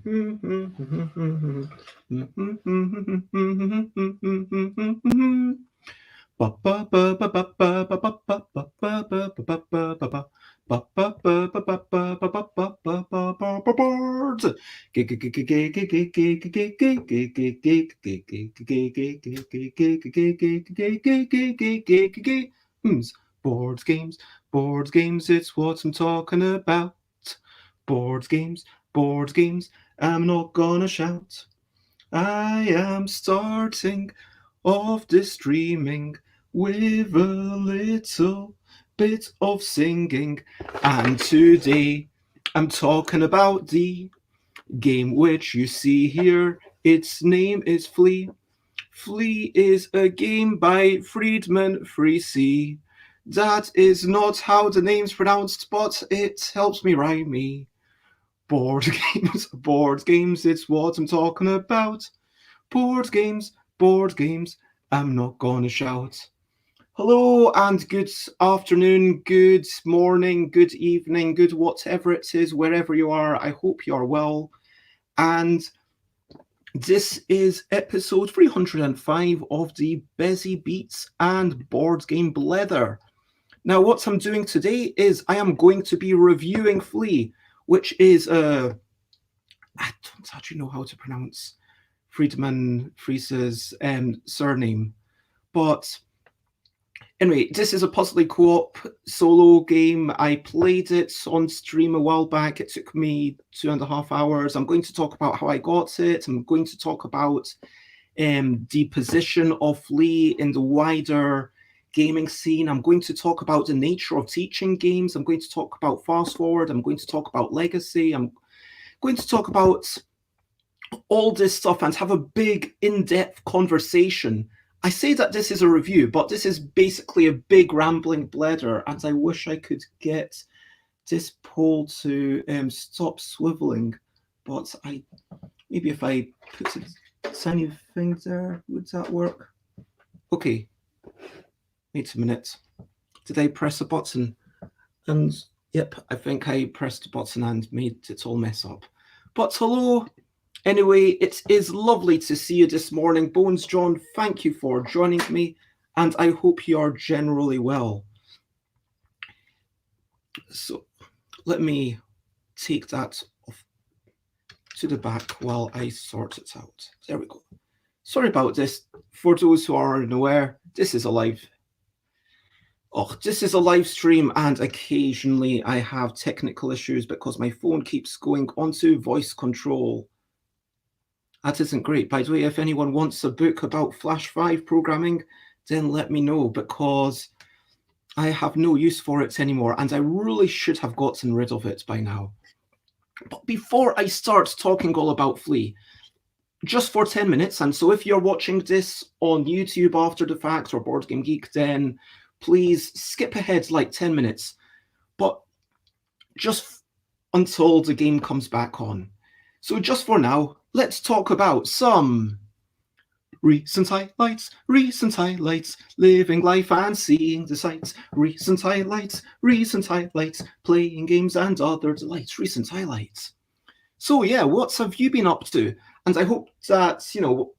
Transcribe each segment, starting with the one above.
Boards games, boards games, it's what I'm talking about. Boards games, boards games, I'm not gonna shout. I am starting off the streaming with a little bit of singing, and today I'm talking about the game which you see here. Its name is Flea. Flea is a game by Friedemann Friese. That is not how the name's pronounced, but it helps me rhyme me. Board games, it's what I'm talking about. Board games, I'm not gonna shout. Hello and good afternoon, good morning, good evening, good whatever it is, wherever you are. I hope you are well. And this is episode 305 of the Busy Beats and Board Game Blether. Now, what I'm doing today is I am going to be reviewing Flea, which is I don't actually know how to pronounce Friedemann Friese's surname, but anyway, this is a puzzly co-op solo game. I played it on stream a while back. It took me 2.5 hours. I'm going to talk about how I got it. I'm going to talk about the position of Flea in the wider gaming scene. I'm going to talk about the nature of teaching games. I'm going to talk about fast forward. I'm going to talk about legacy. I'm going to talk about all this stuff and have a big in-depth conversation. I say that this is a review, but this is basically a big rambling blether, and I wish I could get this pole to stop swiveling, but maybe if I put a tiny thing there, would that work? Okay, wait a minute. Did I press a button? And yep, I think I pressed a button and made it all mess up. But hello. Anyway, it is lovely to see you this morning. Bones John, thank you for joining me, and I hope you are generally well. So let me take that off to the back while I sort it out. There we go. Sorry about this. For those who are unaware, this is a live stream, and occasionally I have technical issues because my phone keeps going onto voice control. That isn't great. By the way, if anyone wants a book about Flash 5 programming, then let me know, because I have no use for it anymore, and I really should have gotten rid of it by now. But before I start talking all about Flea, just for 10 minutes, and so if you're watching this on YouTube after the fact or Board Game Geek, then please skip ahead like 10 minutes, but just until the game comes back on. So just for now, let's talk about some recent highlights, living life and seeing the sights, recent highlights, playing games and other delights, recent highlights. So yeah, what have you been up to? And I hope that,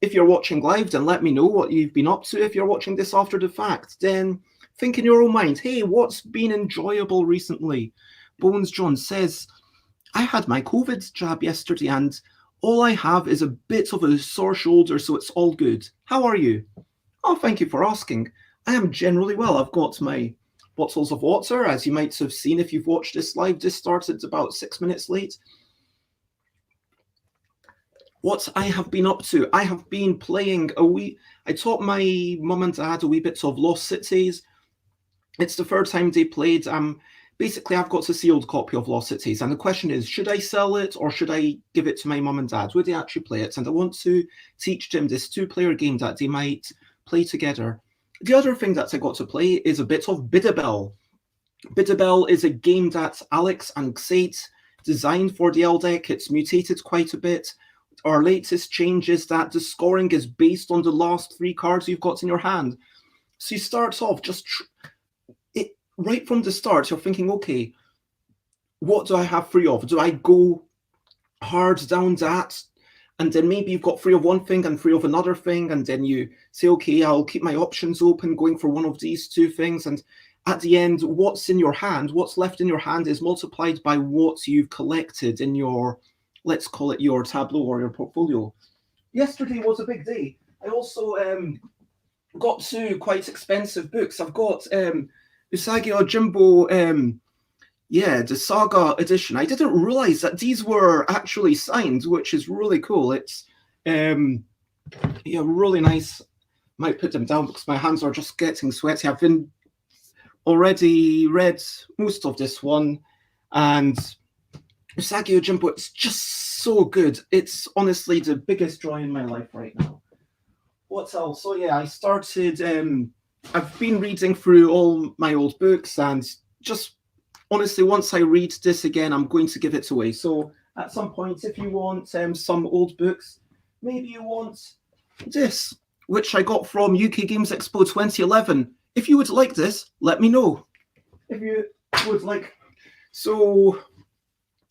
if you're watching live, then let me know what you've been up to. If you're watching this after the fact, then think in your own mind, hey, what's been enjoyable recently? Bones John says, I had my COVID jab yesterday and all I have is a bit of a sore shoulder, so it's all good. How are you? Oh, thank you for asking. I am generally well. I've got my bottles of water, as you might have seen if you've watched this live. This started about 6 minutes late. What I have been up to, I have been playing I taught my mum and dad a wee bit of Lost Cities. It's the third time they played. Basically, I've got a sealed copy of Lost Cities, and the question is, should I sell it or should I give it to my mum and dad? Would they actually play it? And I want to teach them this 2-player game that they might play together. The other thing that I got to play is a bit of Biddabell. Biddabell is a game that Alex and Xate designed for the LDEC. It's mutated quite a bit. Our latest change is that the scoring is based on the last 3 cards you've got in your hand. So you start off just right from the start, you're thinking, okay, what do I have 3 of? Do I go hard down that, and then maybe you've got 3 of one thing and 3 of another thing, and then you say, okay, I'll keep my options open going for one of these 2 things, and at the end, what's in your hand, what's left in your hand is multiplied by what you've collected in your, let's call it your tableau or your portfolio. Yesterday was a big day. I also got 2 quite expensive books. I've got Usagi Ojimbo, the Saga edition. I didn't realize that these were actually signed, which is really cool. It's really nice. Might put them down because my hands are just getting sweaty. I've been already read most of this one, and Usagi Ojimbo, it's just so good. It's honestly the biggest joy in my life right now. What else? So yeah, I started, I've been reading through all my old books, and just honestly, once I read this again, I'm going to give it away. So at some point, if you want some old books, maybe you want this, which I got from UK Games Expo 2011. If you would like this, let me know. If you would like. So,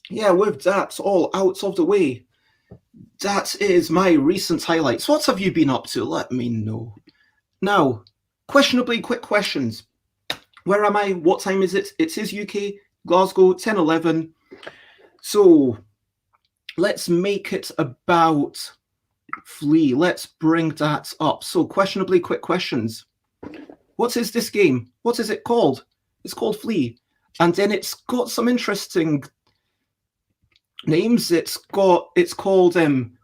yeah, with that all out of the way, that is my recent highlights. What have you been up to? Let me know. Now, questionably quick questions. Where am I? What time is it? It is UK, Glasgow, 10:11. So, let's make it about Flea. Let's bring that up. So, questionably quick questions. What is this game? What is it called? It's called Flea. And then it's got some interesting names. It's called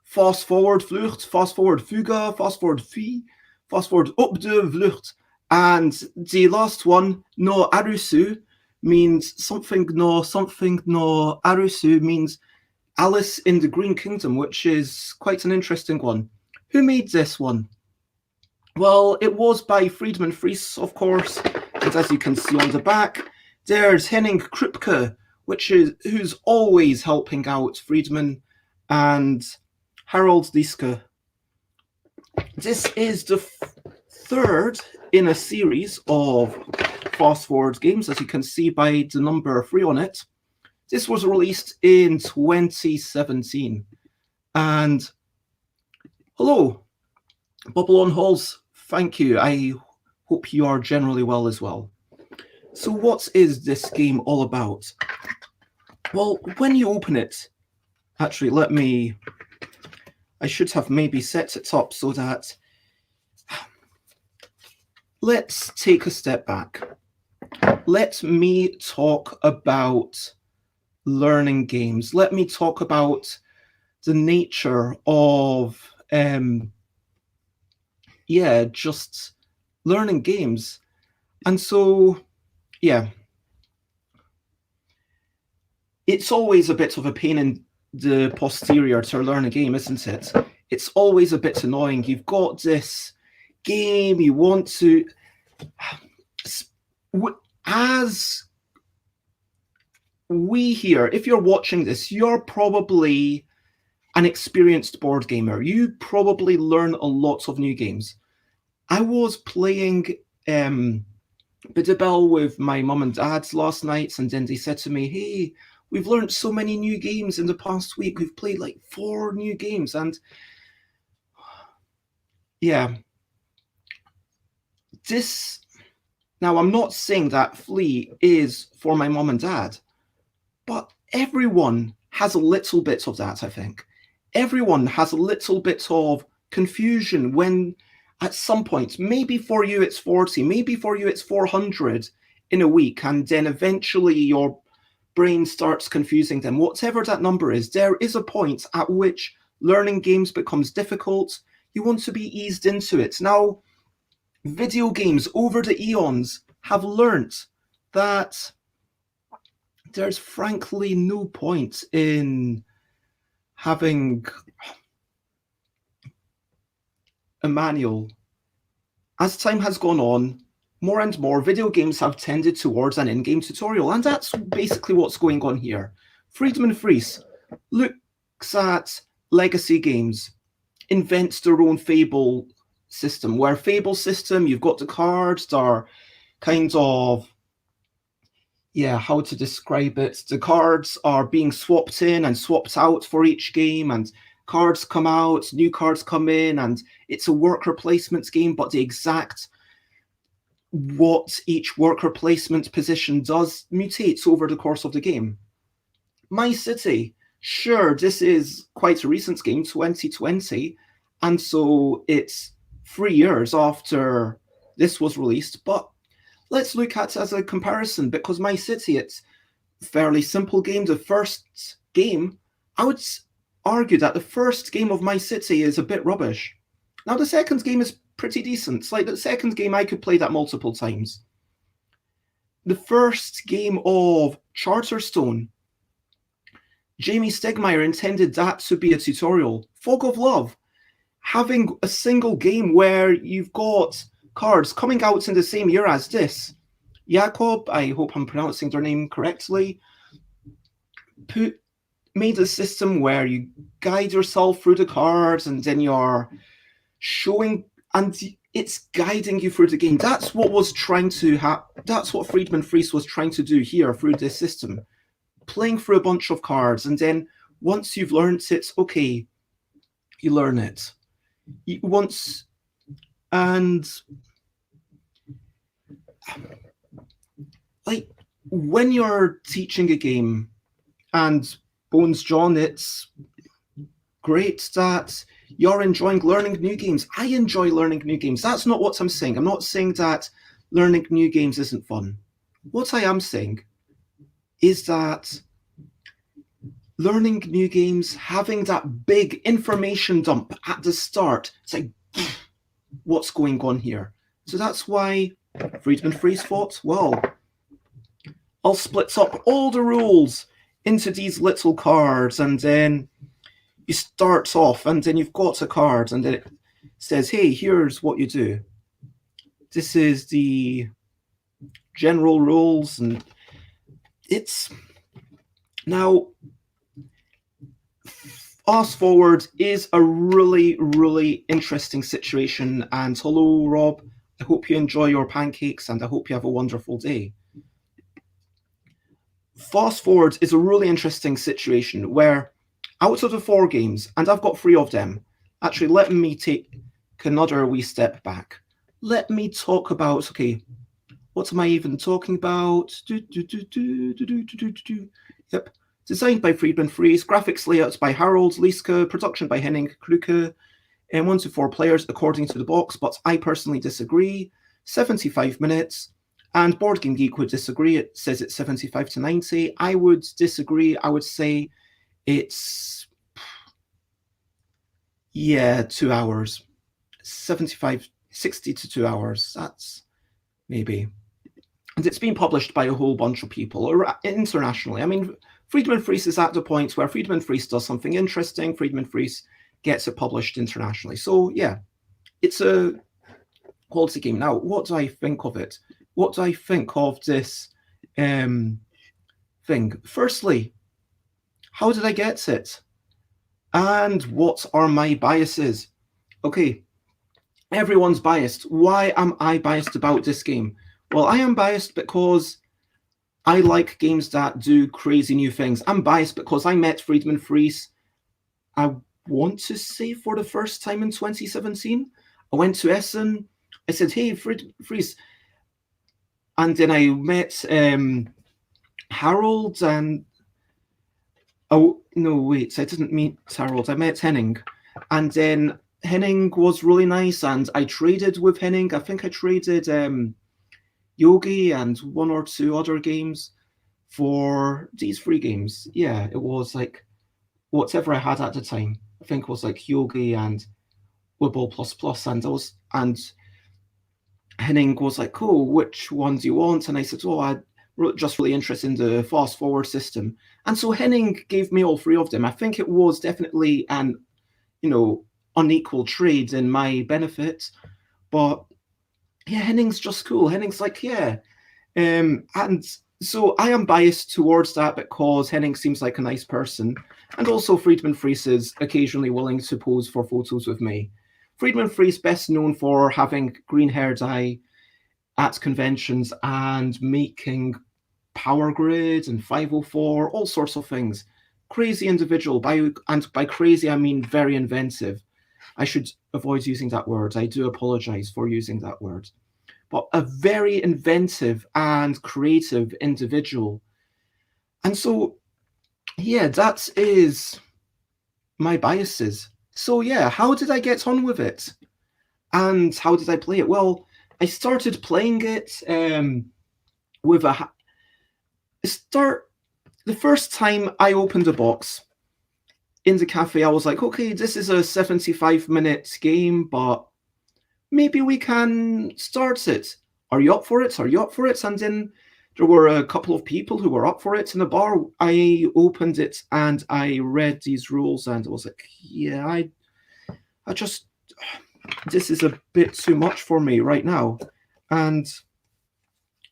Fast Forward Vlucht, Fast Forward Fuga, Fast Forward Vie, Fast Forward Op de Vlucht. And the last one, No Arusu, means something no Arusu means Alice in the Green Kingdom, which is quite an interesting one. Who made this one? Well, it was by Friedemann Friese, of course, and as you can see on the back, there's Henning Krupke, who's always helping out Friedemann, and Harold Dieske. This is the third in a series of Fast Forward games, as you can see by the number 3 on it. This was released in 2017. And hello, Bubble on Halls, thank you. I hope you are generally well as well. So what is this game all about? Well, when you open it, actually, I should have maybe set it up so that, let's take a step back. Let me talk about learning games. Let me talk about the nature of, just learning games. And so, it's always a bit of a pain in the posterior to learn a game, isn't it? It's always a bit annoying. You've got this game, you want to, as we here, if you're watching this, you're probably an experienced board gamer. You probably learn a lot of new games. I was playing Bidabel with my mum and dad last night, and then they said to me, hey, we've learned so many new games in the past week. We've played like 4 new games. And now I'm not saying that Flea is for my mum and dad, but everyone has a little bit of that, I think. Everyone has a little bit of confusion when at some point, maybe for you it's 40, maybe for you it's 400 in a week, and then eventually your brain starts confusing them. Whatever that number is, there is a point at which learning games becomes difficult. You want to be eased into it. Now, video games over the eons have learnt that there's frankly no point in having a manual. As time has gone on, more and more video games have tended towards an in-game tutorial, and that's basically what's going on here. Friedemann Friese looks at legacy games, invents their own Fable system, where Fable system, you've got the cards that are kind of, yeah, how to describe it. The cards are being swapped in and swapped out for each game, and cards come out, new cards come in, and it's a worker placement game, but the exact what each worker placement position does mutates over the course of the game. My City, sure, this is quite a recent game, 2020, and so it's 3 years after this was released, but let's look at it as a comparison because My City, it's a fairly simple game. The first game, I would argue that the first game of My City is a bit rubbish. Now, the second game is pretty decent. It's like the second game, I could play that multiple times. The first game of Charterstone, Jamie Stegmaier intended that to be a tutorial. Fog of Love, having a single game where you've got cards coming out in the same year as this. Jakob, I hope I'm pronouncing their name correctly, made a system where you guide yourself through the cards and then you're showing, and it's guiding you through the game. That's what was trying to that's what Friedemann Friese was trying to do here through this system. Playing through a bunch of cards, and then once you've learned it, okay, you learn it. Once, and like when you're teaching a game, and Bones John, it's great that you're enjoying learning new games. I enjoy learning new games. That's not what I'm saying. I'm not saying that learning new games isn't fun. What I am saying is that learning new games, having that big information dump at the start, it's like, what's going on here? So that's why Friedemann Friese thought, well, I'll split up all the rules into these little cards, and then you start off, and then you've got a card, and then it says, hey, here's what you do. This is the general rules, and it's now fast forward is a really, really interesting situation. And hello, Rob. I hope you enjoy your pancakes, and I hope you have a wonderful day. Fast forward is a really interesting situation where out of the 4 games, and I've got 3 of them, actually, let me take another wee step back. Let me talk about, okay, what am I even talking about? Yep. Designed by Friedemann Friese, graphics layouts by Harold Liska, production by Henning Kruke, and 1 to 4 players according to the box, but I personally disagree. 75 minutes. And Board Game Geek would disagree. It says it's 75 to 90. I would disagree. I would say it's, 2 hours. 60 to 2 hours. That's maybe. And it's been published by a whole bunch of people internationally. I mean, Friedemann Friese is at the point where Friedemann Friese does something interesting. Friedemann Friese gets it published internationally. So, yeah, it's a quality game. Now, what do I think of it? What do I think of this thing? Firstly, how did I get it? And what are my biases? Okay, everyone's biased. Why am I biased about this game? Well, I am biased because I like games that do crazy new things. I'm biased because I met Friedemann Friese, I want to say, for the first time in 2017. I went to Essen. I said, hey, Friese. And then I met Harold and... Oh, no, wait, I didn't meet Harold. I met Henning. And then Henning was really nice, and I traded with Henning. I think I traded Yogi and 1 or 2 other games for these 3 games. Yeah, it was like whatever I had at the time. I think it was like Yogi and Wibble ++, and Henning was like, cool, which one do you want? And I said, oh, I'm just really interested in the fast forward system. And so Henning gave me all 3 of them. I think it was definitely an, unequal trade in my benefit. But yeah, Henning's just cool. Henning's like, yeah. And so I am biased towards that because Henning seems like a nice person. And also Friedemann Friese is occasionally willing to pose for photos with me. Friedemann Friese best known for having green hair dye at conventions and making Power Grid and 504, all sorts of things. Crazy individual, and by crazy I mean very inventive. I should avoid using that word. I do apologize for using that word. But a very inventive and creative individual. And so, yeah, that is my biases. So yeah, how did I get on with it? And how did I play it? Well, I started playing it with the first time I opened a box in the cafe, I was like, okay, this is a 75-minute game, but maybe we can start it. Are you up for it? Are you up for it? And then there were a couple of people who were up for it in a bar. I opened it and I read these rules and I was like, yeah, I just, this is a bit too much for me right now. And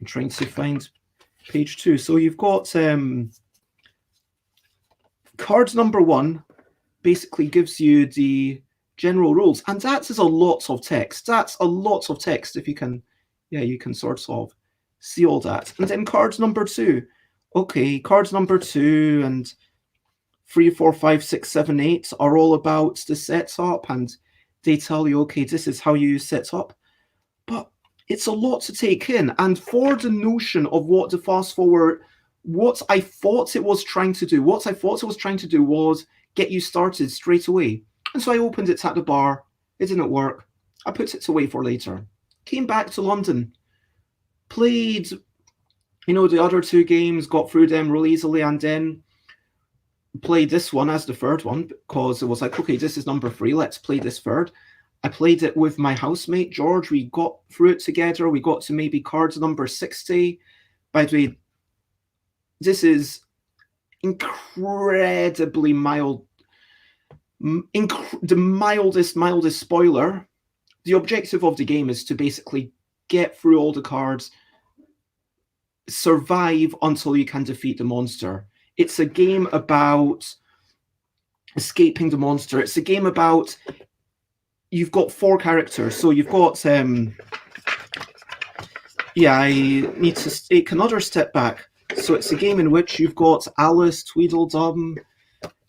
I'm trying to find page 2. So you've got card number 1 basically gives you the general rules, and that is a lot of text. That's a lot of text. If you can, yeah, you can sort of see all that. And then card number 2. Okay, cards number 2 and 3, 4, 5, 6, 7, 8 are all about the setup, and they tell you, okay, this is how you set up. But it's a lot to take in, and for the notion of what the fast forward, what I thought it was trying to do was get you started straight away. And so I opened it at the bar. It didn't work. I put it away for later. Came back to London. Played, the other 2 games, got through them real easily, and then played this one as the third one because it was like, okay, this is number 3. Let's play this third. I played it with my housemate, George. We got through it together. We got to maybe cards number 60. By the way, this is incredibly mild. The mildest spoiler. The objective of the game is to basically get through all the cards, survive until you can defeat the monster. It's a game about escaping the monster. It's a game about, you've got 4 characters. So you've got, I need to take another step back. So it's a game in which you've got Alice, Tweedledum,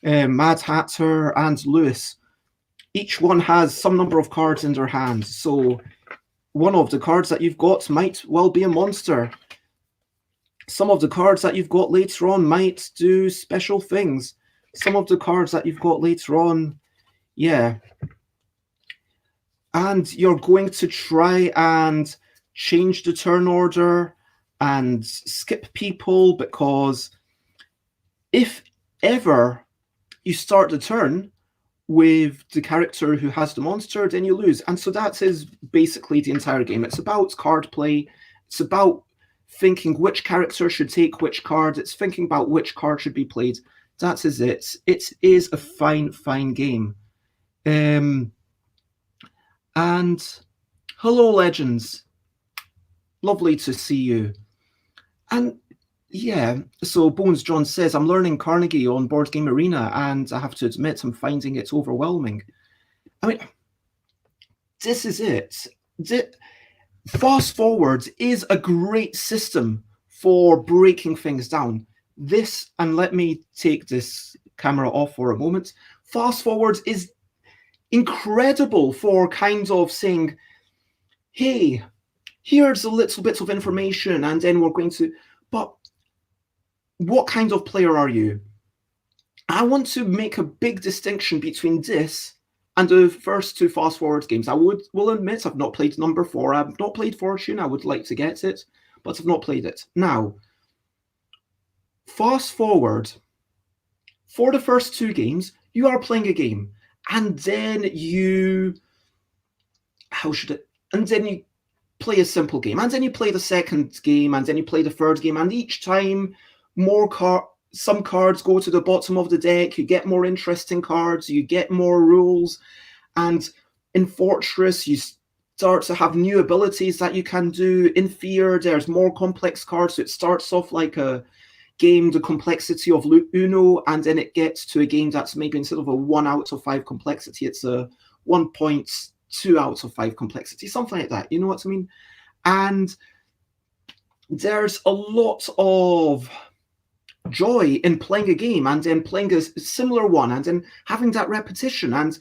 Mad Hatter, and Lewis. Each one has some number of cards in their hand. So one of the cards that you've got might well be a monster. Some of the cards that you've got later on might do special things. Some of the cards that you've got later on, yeah. And you're going to try and change the turn order and skip people, because if ever you start the turn with the character who has the monster, then you lose. And so that is basically the entire game. It's about card play. It's about thinking which character should take which card. It's thinking about which card should be played. That is it. It is a fine, fine game. And hello, Legends. Lovely to see you. And yeah, so Bones John says, I'm learning Carnegie on Board Game Arena, and I have to admit I'm finding it overwhelming. I mean, this is it. Fast Forward is a great system for breaking things down. This, and let me take this camera off for a moment, Fast Forward is incredible for kind of saying, hey, here's a little bit of information, and then we're going to, but what kind of player are you? I want to make a big distinction between this and the first 2 Fast Forward games. I will admit I've not played number 4. I've not played Fortune. I would like to get it, but I've not played it. Now, Fast Forward, for the first 2 games, you are playing a game, and then you, and then you play a simple game, and then you play the second game, and then you play the third game, and each time some cards go to the bottom of the deck, you get more interesting cards, you get more rules, and in Fortress you start to have new abilities that you can do. In Fear, there's more complex cards, so it starts off like a game, the complexity of Uno, and then it gets to a game that's maybe instead of a 1 out of 5 complexity, it's a 1.2 out of 5 complexity, something like that, you know what I mean? And there's a lot of joy in playing a game and in playing a similar one and in having that repetition. And,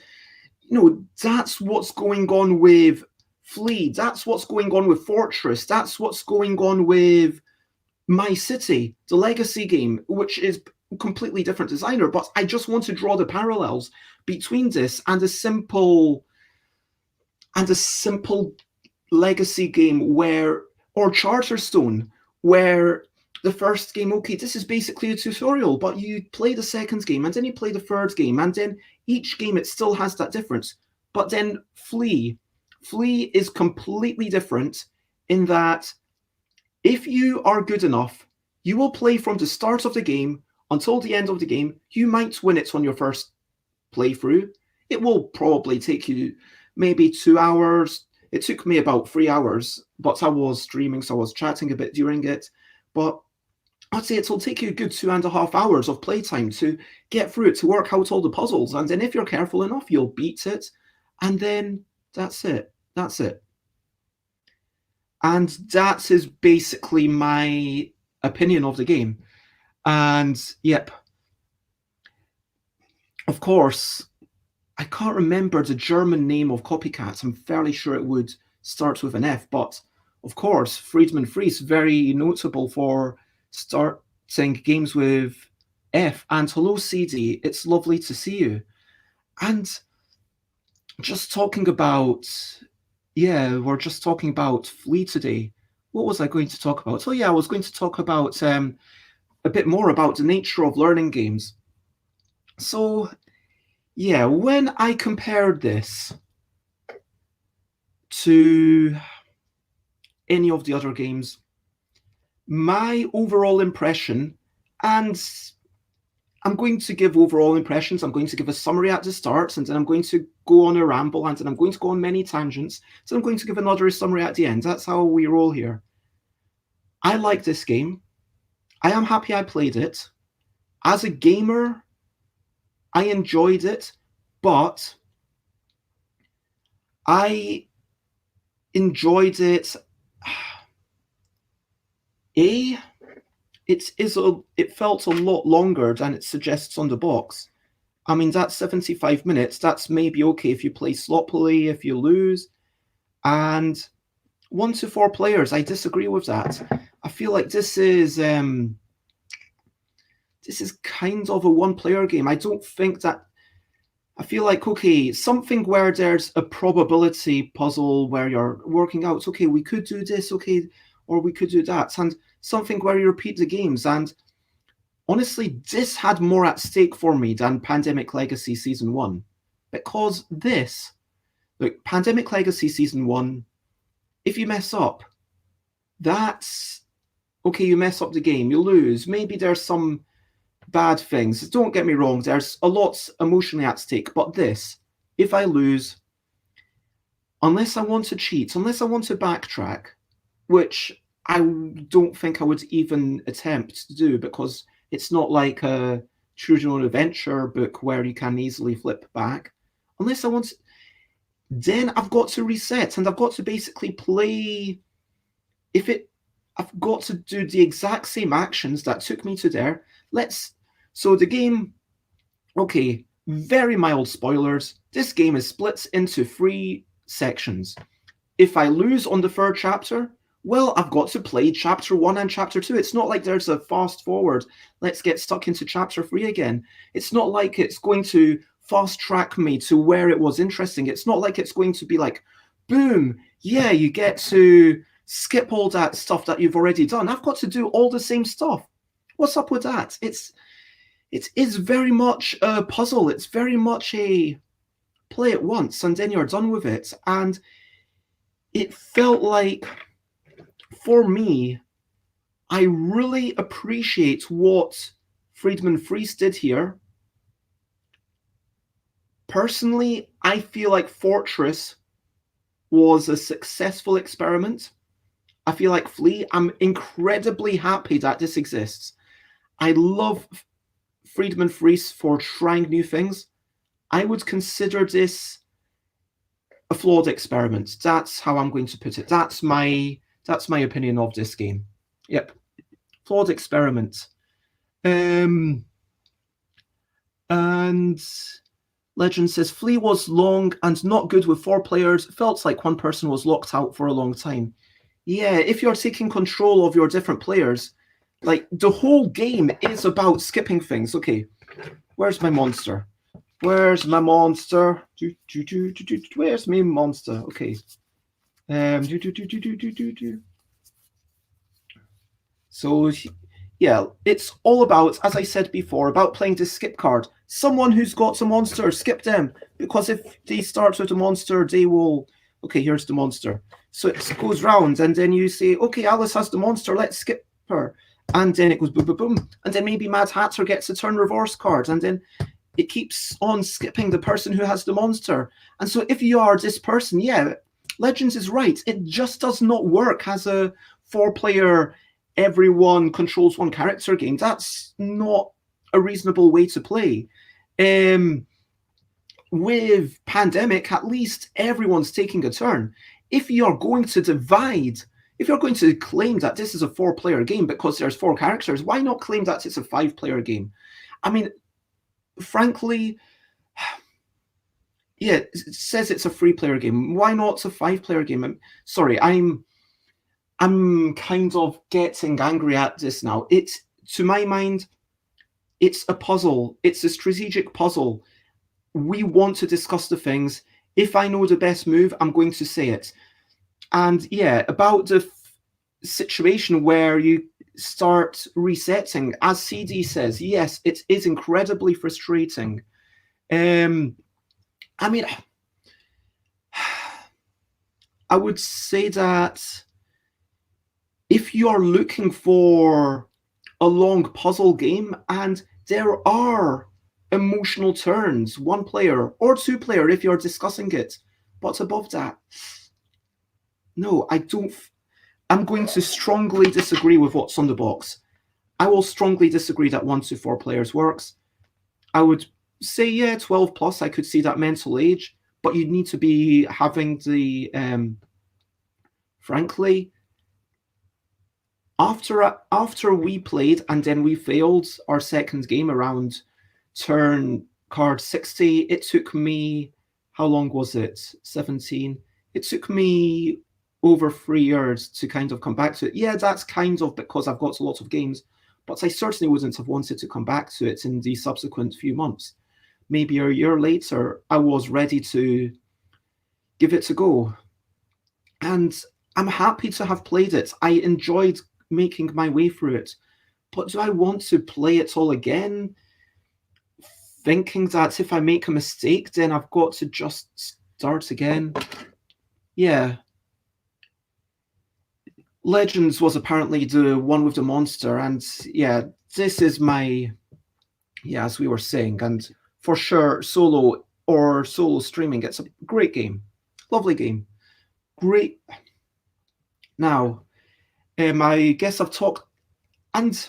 that's what's going on with Flee. That's what's going on with Fortress. That's what's going on with My City, the legacy game, which is completely different designer. But I just want to draw the parallels between this and a simple legacy game or Charterstone, where the first game, okay, this is basically a tutorial, but you play the second game and then you play the third game, and then each game it still has that difference. But then Flee is completely different in that if you are good enough, you will play from the start of the game until the end of the game. You might win it on your first playthrough. It will probably take you maybe 2 hours. It took me about 3 hours, but I was streaming, so I was chatting a bit during it. But I'd say it'll take you a good 2.5 hours of playtime to get through it, to work out all the puzzles. And then if you're careful enough, you'll beat it. And then that's it. That's it. And that is basically my opinion of the game. And yep. Of course, I can't remember the German name of Copycat. I'm fairly sure it would start with an F. But of course, Friedemann Friese, very notable for starting games with F. And hello, CD. It's lovely to see you. And just talking about, we're just talking about Flee today. What was I going to talk about? Oh, yeah, I was going to talk about a bit more about the nature of learning games. So, yeah, when I compared this to any of the other games, my overall impression, and I'm going to give overall impressions, I'm going to give a summary at the start, and then I'm going to go on a ramble, and then I'm going to go on many tangents, so I'm going to give another summary at the end. That's how we roll here. I like this game. I am happy I played it. As a gamer, I enjoyed it, but I enjoyed it. It felt a lot longer than it suggests on the box. I mean, that's 75 minutes. That's maybe okay if you play sloppily, if you lose. And 1 to 4 players, I disagree with that. I feel like this is kind of a one-player game. I don't think that. I feel like, okay, something where there's a probability puzzle where you're working out, okay, we could do this, okay, or we could do that, and something where you repeat the games. And honestly, this had more at stake for me than Pandemic Legacy Season 1. Because Pandemic Legacy Season 1, if you mess up, that's, okay, you mess up the game, you lose. Maybe there's some bad things. Don't get me wrong, there's a lot emotionally at stake. But this, if I lose, unless I want to cheat, unless I want to backtrack, which I don't think I would even attempt to do, because it's not like a choose your own adventure book where you can easily flip back. Unless I want to, then I've got to reset, and I've got to basically play. I've got to do the exact same actions that took me to there. So the game, okay, very mild spoilers. This game is split into 3 sections. If I lose on the 3rd chapter, well, I've got to play chapter 1 and chapter 2. It's not like there's a fast forward. Let's get stuck into chapter 3 again. It's not like it's going to fast track me to where it was interesting. It's not like it's going to be like, boom, yeah, you get to skip all that stuff that you've already done. I've got to do all the same stuff. What's up with that? It is very much a puzzle. It's very much a play it once and then you're done with it. And it felt like, for me, I really appreciate what Friedemann Friese did here. Personally, I feel like Fortress was a successful experiment. I feel like Flee, I'm incredibly happy that this exists. I love Friedemann Friese for trying new things. I would consider this a flawed experiment. That's how I'm going to put it. That's my opinion of this game. Yep. Flawed experiment. And Legend says, Flea was long and not good with 4 players. Felt like one person was locked out for a long time. Yeah, if you're taking control of your different players, like the whole game is about skipping things. Okay, where's my monster? Where's my monster? Where's my monster? Okay. So, yeah, it's all about, as I said before, about playing the skip card. Someone who's got a monster, skip them. Because if they start with a monster, they will... Okay, here's the monster. So it goes round, and then you say, okay, Alice has the monster, let's skip her. And then it goes boom, boom, boom. And then maybe Mad Hatter gets a turn reverse card, and then it keeps on skipping the person who has the monster. And so if you are this person, yeah, Legends is right. It just does not work as a 4-player, everyone controls one character game. That's not a reasonable way to play. With Pandemic, at least everyone's taking a turn. If you're going to divide, if you're going to claim that this is a 4-player game because there's 4 characters, why not claim that it's a 5-player game? I mean, frankly, yeah, it says it's a 3-player game. Why not a 5-player game? Sorry, I'm kind of getting angry at this now. It's, to my mind, it's a puzzle. It's a strategic puzzle. We want to discuss the things. If I know the best move, I'm going to say it. And yeah, about the situation where you start resetting, as CD says, yes, it is incredibly frustrating. I mean, I would say that if you're looking for a long puzzle game, and there are emotional turns, 1-player or 2-player if you're discussing it, but above that, no, I don't. I'm going to strongly disagree with what's on the box. I will strongly disagree that 1 to 4 players works. I would say, yeah, 12 plus, I could see that mental age, but you'd need to be having the, frankly, after we played and then we failed our second game around turn card 60, it took me, how long was it? 17. It took me over 3 years to kind of come back to it. Yeah, that's kind of because I've got a lot of games, but I certainly wouldn't have wanted to come back to it in the subsequent few months. Maybe a year later, I was ready to give it a go. And I'm happy to have played it. I enjoyed making my way through it. But do I want to play it all again? Thinking that if I make a mistake, then I've got to just start again. Yeah. Legends was apparently the one with the monster, and yeah, this is my, yeah, as we were saying, and for sure, solo or solo streaming, it's a great game. Lovely game. Great. Now, I guess I've talked, and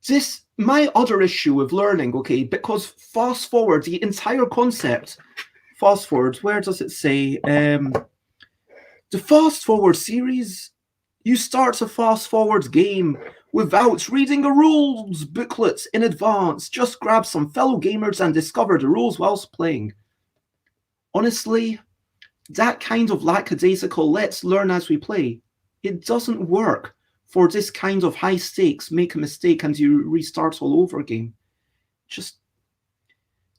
this, my other issue with learning, okay, because fast forward, the entire concept, fast forward, where does it say? The fast forward series, you start a fast forward game without reading a rules booklet in advance. Just grab some fellow gamers and discover the rules whilst playing. Honestly, that kind of lackadaisical let's learn as we play, it doesn't work for this kind of high stakes, make a mistake and you restart all over game. Just,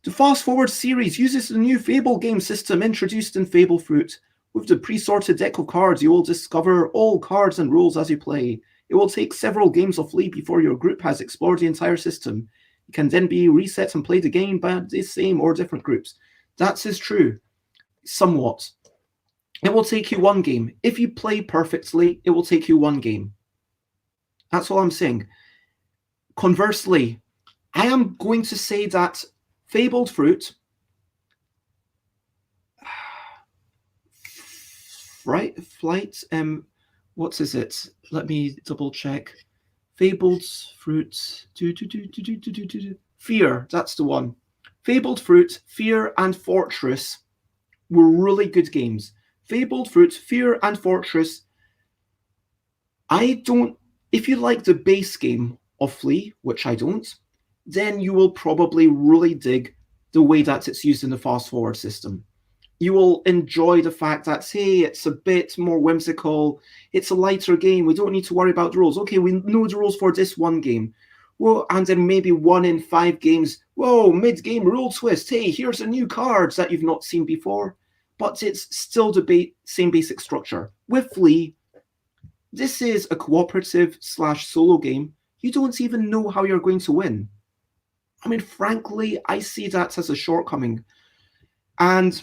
the fast forward series uses the new Fable game system introduced in Fable Fruit. With the pre-sorted deck of cards, you will discover all cards and rules as you play. It will take several games of Flea before your group has explored the entire system. You can then be reset and play the game by the same or different groups. That is true, somewhat. It will take you 1 game. If you play perfectly, it will take you 1 game. That's all I'm saying. Conversely, I am going to say that Fabled Fruit, Flight, what is it? Let me double check. Fabled Fruit, Fear, that's the one. Fabled Fruit, Fear, and Fortress were really good games. Fabled Fruit, Fear, and Fortress I don't. If you like the base game of Flea, which I don't, then you will probably really dig the way that it's used in the fast forward system. You will enjoy the fact that, hey, it's a bit more whimsical. It's a lighter game. We don't need to worry about the rules. Okay, we know the rules for this one game. Well, and then maybe 1 in 5 games. Whoa, mid-game rule twist. Hey, here's a new card that you've not seen before. But it's still the same basic structure. With Flea, this is a cooperative / solo game. You don't even know how you're going to win. I mean, frankly, I see that as a shortcoming. And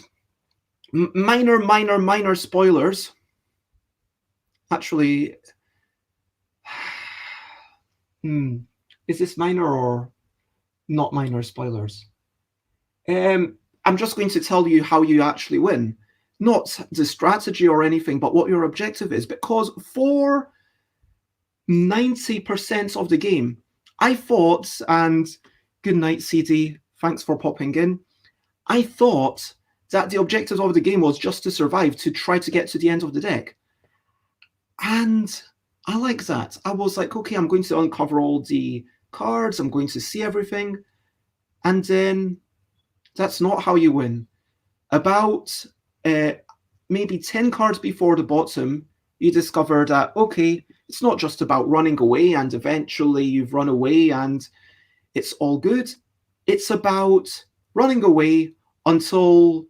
minor spoilers. Actually, is this minor or not minor spoilers? I'm just going to tell you how you actually win. Not the strategy or anything, but what your objective is. Because for 90% of the game, I thought, and good night, CD, thanks for popping in. I thought that the objective of the game was just to survive, to try to get to the end of the deck. And I like that. I was like, okay, I'm going to uncover all the cards, I'm going to see everything. And then that's not how you win. About maybe 10 cards before the bottom, you discover that, okay, it's not just about running away and eventually you've run away and it's all good. It's about running away until,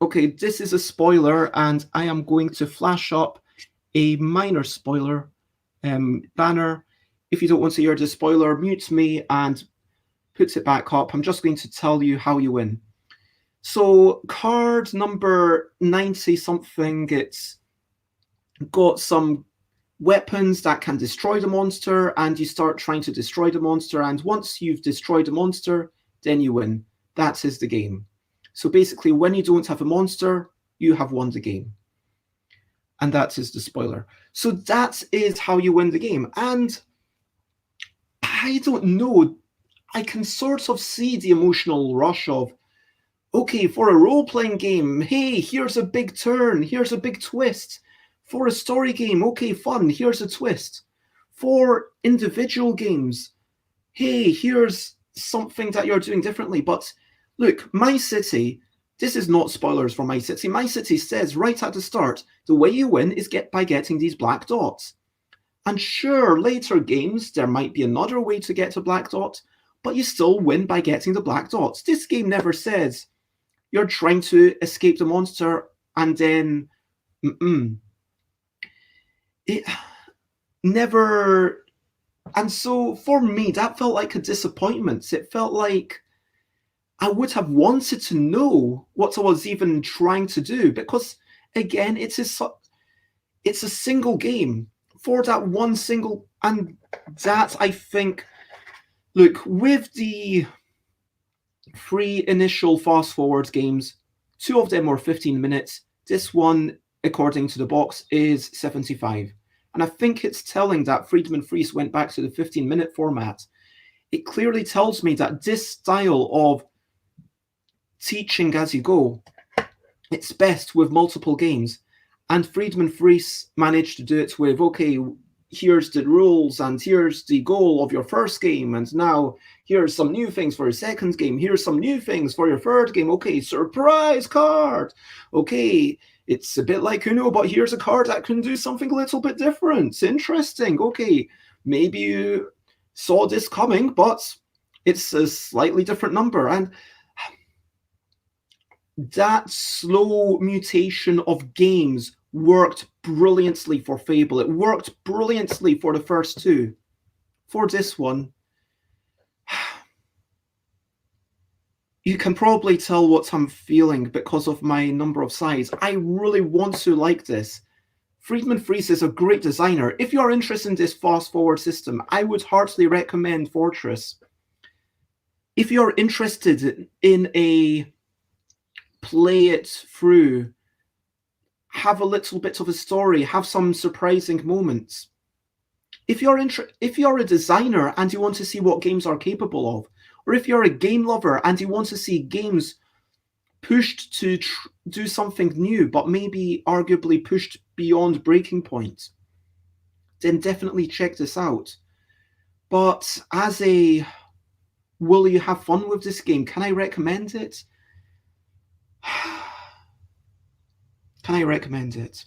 okay, this is a spoiler and I am going to flash up a minor spoiler banner. If you don't want to hear the spoiler, mute me and put it back up. I'm just going to tell you how you win. So card number 90 something, it's got some weapons that can destroy the monster and you start trying to destroy the monster, and once you've destroyed the monster, then you win. That is the game. So basically, when you don't have a monster, you have won the game. And that is the spoiler. So that is how you win the game. And I don't know, I can sort of see the emotional rush of, okay, for a role-playing game, hey, here's a big turn, here's a big twist. For a story game, okay, fun, here's a twist. For individual games, hey, here's something that you're doing differently. But look, My City, this is not spoilers for My City. My City says right at the start, the way you win is by getting these black dots. And sure, later games, there might be another way to get a black dot, but you still win by getting the black dots. This game never says you're trying to escape the monster and then it never. And so for me, that felt like a disappointment. It felt like I would have wanted to know what I was even trying to do, because again, it's a single game for that one single, and that I think, look, with the 3 initial fast forward games, 2 of them were 15 minutes. This one, according to the box, is 75. And I think it's telling that Friedemann Friese went back to the 15-minute format. It clearly tells me that this style of teaching as you go, it's best with multiple games. And Friedemann Friese managed to do it with, okay, here's the rules and here's the goal of your first game, and now here's some new things for your second game, here's some new things for your third game. Okay, surprise card. Okay, it's a bit like Uno, but here's a card that can do something a little bit different. Interesting. Okay, maybe you saw this coming, but it's a slightly different number. And that slow mutation of games worked brilliantly for Fable. It worked brilliantly for the first 2. For this one, you can probably tell what I'm feeling because of my number of sides. I really want to like this. Friedemann Friese is a great designer. If you're interested in this fast-forward system, I would heartily recommend Fortress. If you're interested in a play it through, have a little bit of a story, have some surprising moments. If you're a designer and you want to see what games are capable of, or if you're a game lover and you want to see games pushed to do something new, but maybe arguably pushed beyond breaking point, then definitely check this out. But as a will you have fun with this game, can I recommend it? Can I recommend it?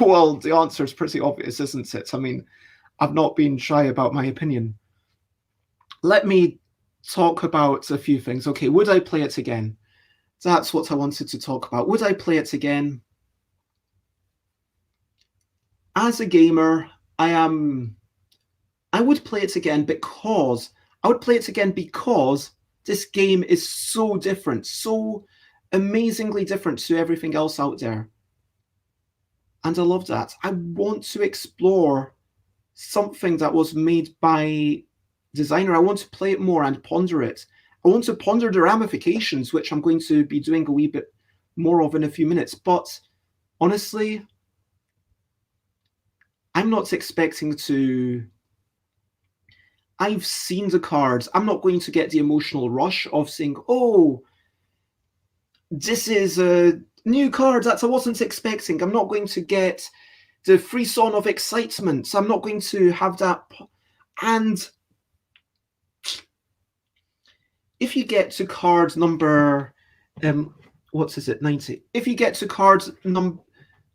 Well, the answer is pretty obvious, isn't it? I mean, I've not been shy about my opinion. Let me talk about a few things. Okay, would I play it again? That's what I wanted to talk about. Would I play it again? As a gamer, I would play it again because this game is so different, so amazingly different to everything else out there. And I love that. I want to explore something that was made by designer. I want to play it more and ponder it. I want to ponder the ramifications, which I'm going to be doing a wee bit more of in a few minutes. But honestly, I'm not expecting to... I've seen the cards. I'm not going to get the emotional rush of saying, oh, this is a new card that I wasn't expecting. I'm not going to get the frisson of excitement. I'm not going to have that. And if you get to card number, 90? If you get to card number,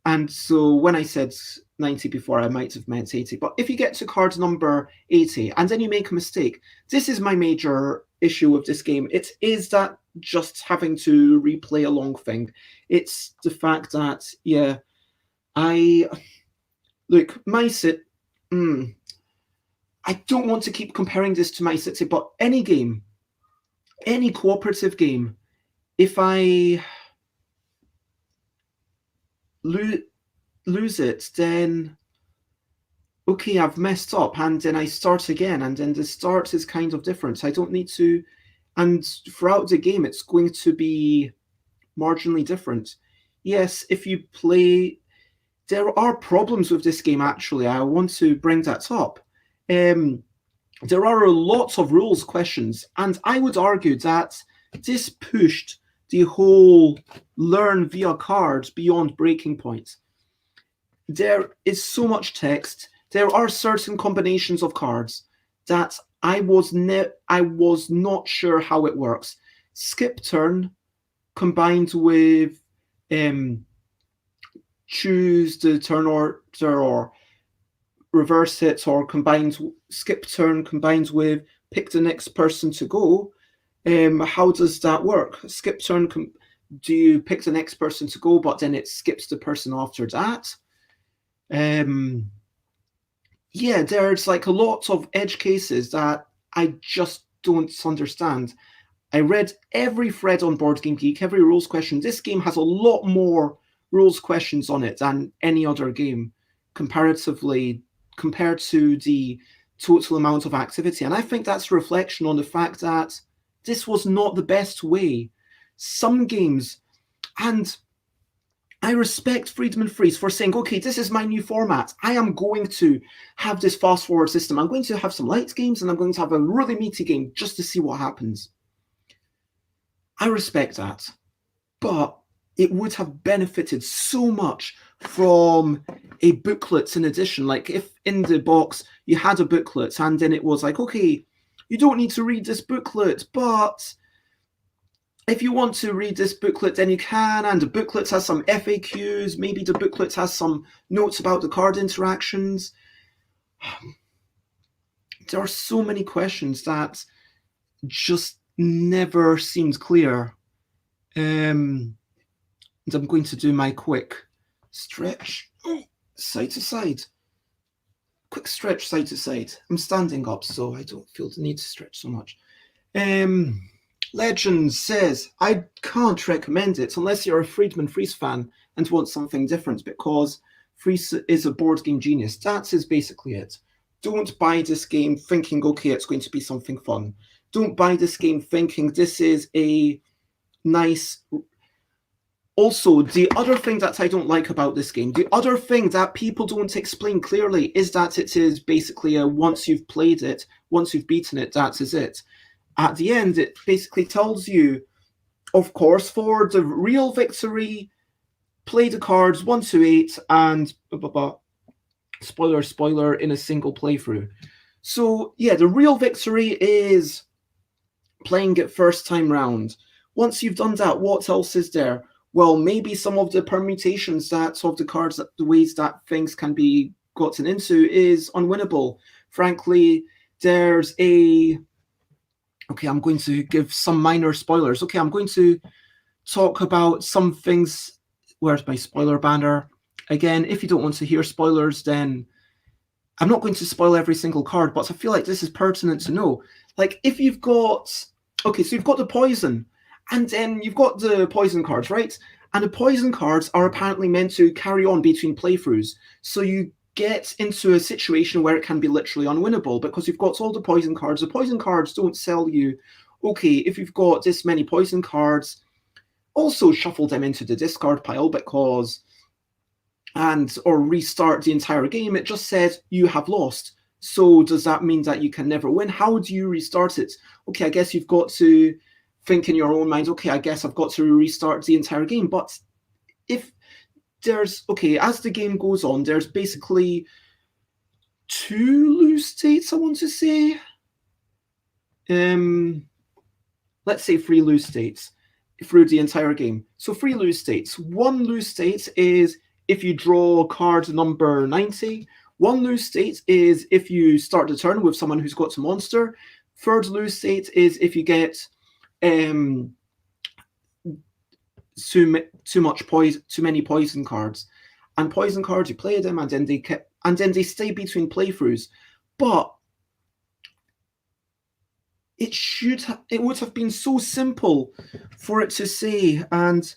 and so when I said 90 before, I might have meant 80. But if you get to card number 80 and then you make a mistake, this is my major issue with this game. It is that just having to replay a long thing. It's the fact that, yeah, look, My City, I don't want to keep comparing this to My City, but any game, any cooperative game, if I lose it, then okay, I've messed up, and then I start again, and then the start is kind of different. I don't need to, and throughout the game, it's going to be marginally different. Yes, if you play, there are problems with this game, actually. I want to bring that up. There are a lot of rules questions, and I would argue that this pushed the whole learn via cards beyond breaking point. There is so much text. There are certain combinations of cards that I was not sure how it works. Skip turn combined with choose the turn order or reverse it, or skip turn combined with pick the next person to go. How does that work? Skip turn, do you pick the next person to go, but then it skips the person after that? Yeah, there's like a lot of edge cases that I just don't understand. I read every thread on Board Game Geek, every rules question. This game has a lot more rules questions on it than any other game, comparatively, compared to the total amount of activity. And I think that's a reflection on the fact that this was not the best way. Some games, and I respect Friedemann Friese for saying, okay, this is my new format. I am going to have this fast forward system. I'm going to have some light games, and I'm going to have a really meaty game just to see what happens. I respect that. But it would have benefited so much from a booklet in addition. Like if in the box you had a booklet and then it was like, okay, you don't need to read this booklet, but if you want to read this booklet, then you can, and the booklet has some FAQs, maybe the booklet has some notes about the card interactions. There are so many questions that just never seemed clear. And I'm going to do my quick stretch, side to side. Quick stretch side to side. I'm standing up, so I don't feel the need to stretch so much. Legend says, I can't recommend it unless you're a Friedemann Friese fan and want something different, because Friese is a board game genius. That is basically it. Don't buy this game thinking, okay, it's going to be something fun. Don't buy this game thinking this is a nice... Also, the other thing that I don't like about this game, the other thing that people don't explain clearly, is that it is basically a once you've played it, once you've beaten it, that is it. At the end, it basically tells you, of course, for the real victory, play the cards 1 to 8 and spoiler, spoiler, in a single playthrough. So yeah, the real victory is playing it first time round. Once you've done that, what else is there? Well, maybe some of the permutations that of the cards, the ways that things can be gotten into is unwinnable. Frankly, there's a... Okay, I'm going to give some minor spoilers. Okay, I'm going to talk about some things. Where's my spoiler banner? Again, if you don't want to hear spoilers, then I'm not going to spoil every single card, but I feel like this is pertinent to know. Like, if you've got... Okay, so you've got the poison, and then you've got the poison cards, right? And the poison cards are apparently meant to carry on between playthroughs. So you get into a situation where it can be literally unwinnable because you've got all the poison cards. The poison cards don't sell you, okay, if you've got this many poison cards, also shuffle them into the discard pile because, or restart the entire game. It just says you have lost. So does that mean that you can never win? How do you restart it? Okay, I guess you've got to think in your own mind, okay, I guess I've got to restart the entire game. But if there's, okay, as the game goes on, there's basically 2 lose states, I want to say. Let's say 3 lose states through the entire game. So 3 lose states. 1 lose state is if you draw card number 90. 1 lose state is if you start the turn with someone who's got a monster. 3rd lose state is if you get too many poison cards. And poison cards, you play them, and then they stay between playthroughs. But it would have been so simple for it to say, it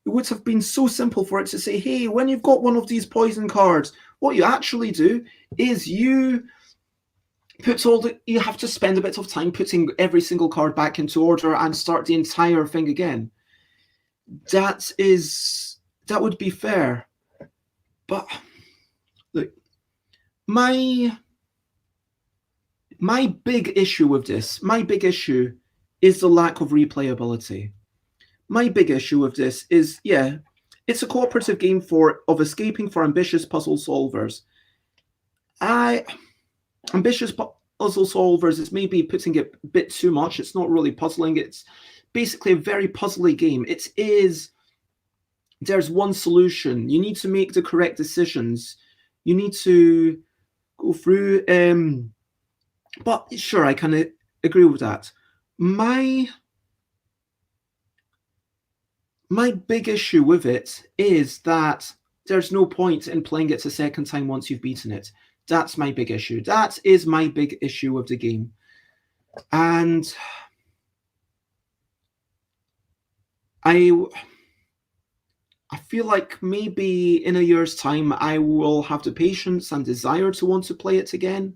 would have been so simple for it to say, hey, when you've got one of these poison cards, what you actually do is you have to spend a bit of time putting every single card back into order and start the entire thing again. That would be fair. But look, my big issue with this, is the lack of replayability. My big issue with this is, yeah, it's a cooperative game of escaping for ambitious puzzle solvers. Ambitious puzzle solvers is maybe putting it a bit too much. It's not really puzzling. It's basically a very puzzly game. There's one solution. You need to make the correct decisions. You need to go through. But sure, I kind of agree with that. My big issue with it is that there's no point in playing it a second time once you've beaten it. That's my big issue. That is my big issue with the game. And I feel like maybe in a year's time, I will have the patience and desire to want to play it again.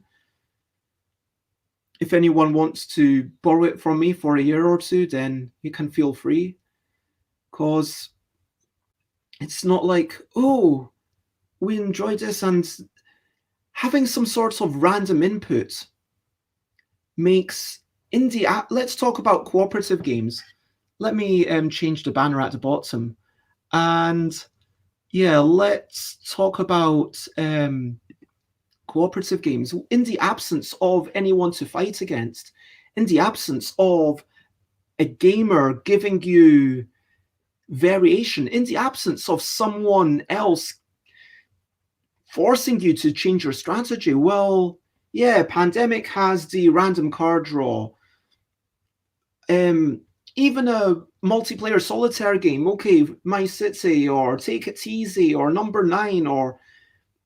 If anyone wants to borrow it from me for a year or 2, then you can feel free. Because it's not like, oh, we enjoyed this, and having some sort of random input makes indie... Let's talk about cooperative games. Let me change the banner at the bottom. And yeah, let's talk about cooperative games. In the absence of anyone to fight against, in the absence of a gamer giving you variation, in the absence of someone else forcing you to change your strategy, well, yeah, Pandemic has the random card draw. Even a multiplayer solitaire game, okay, My City or Take It Easy or Number 9 or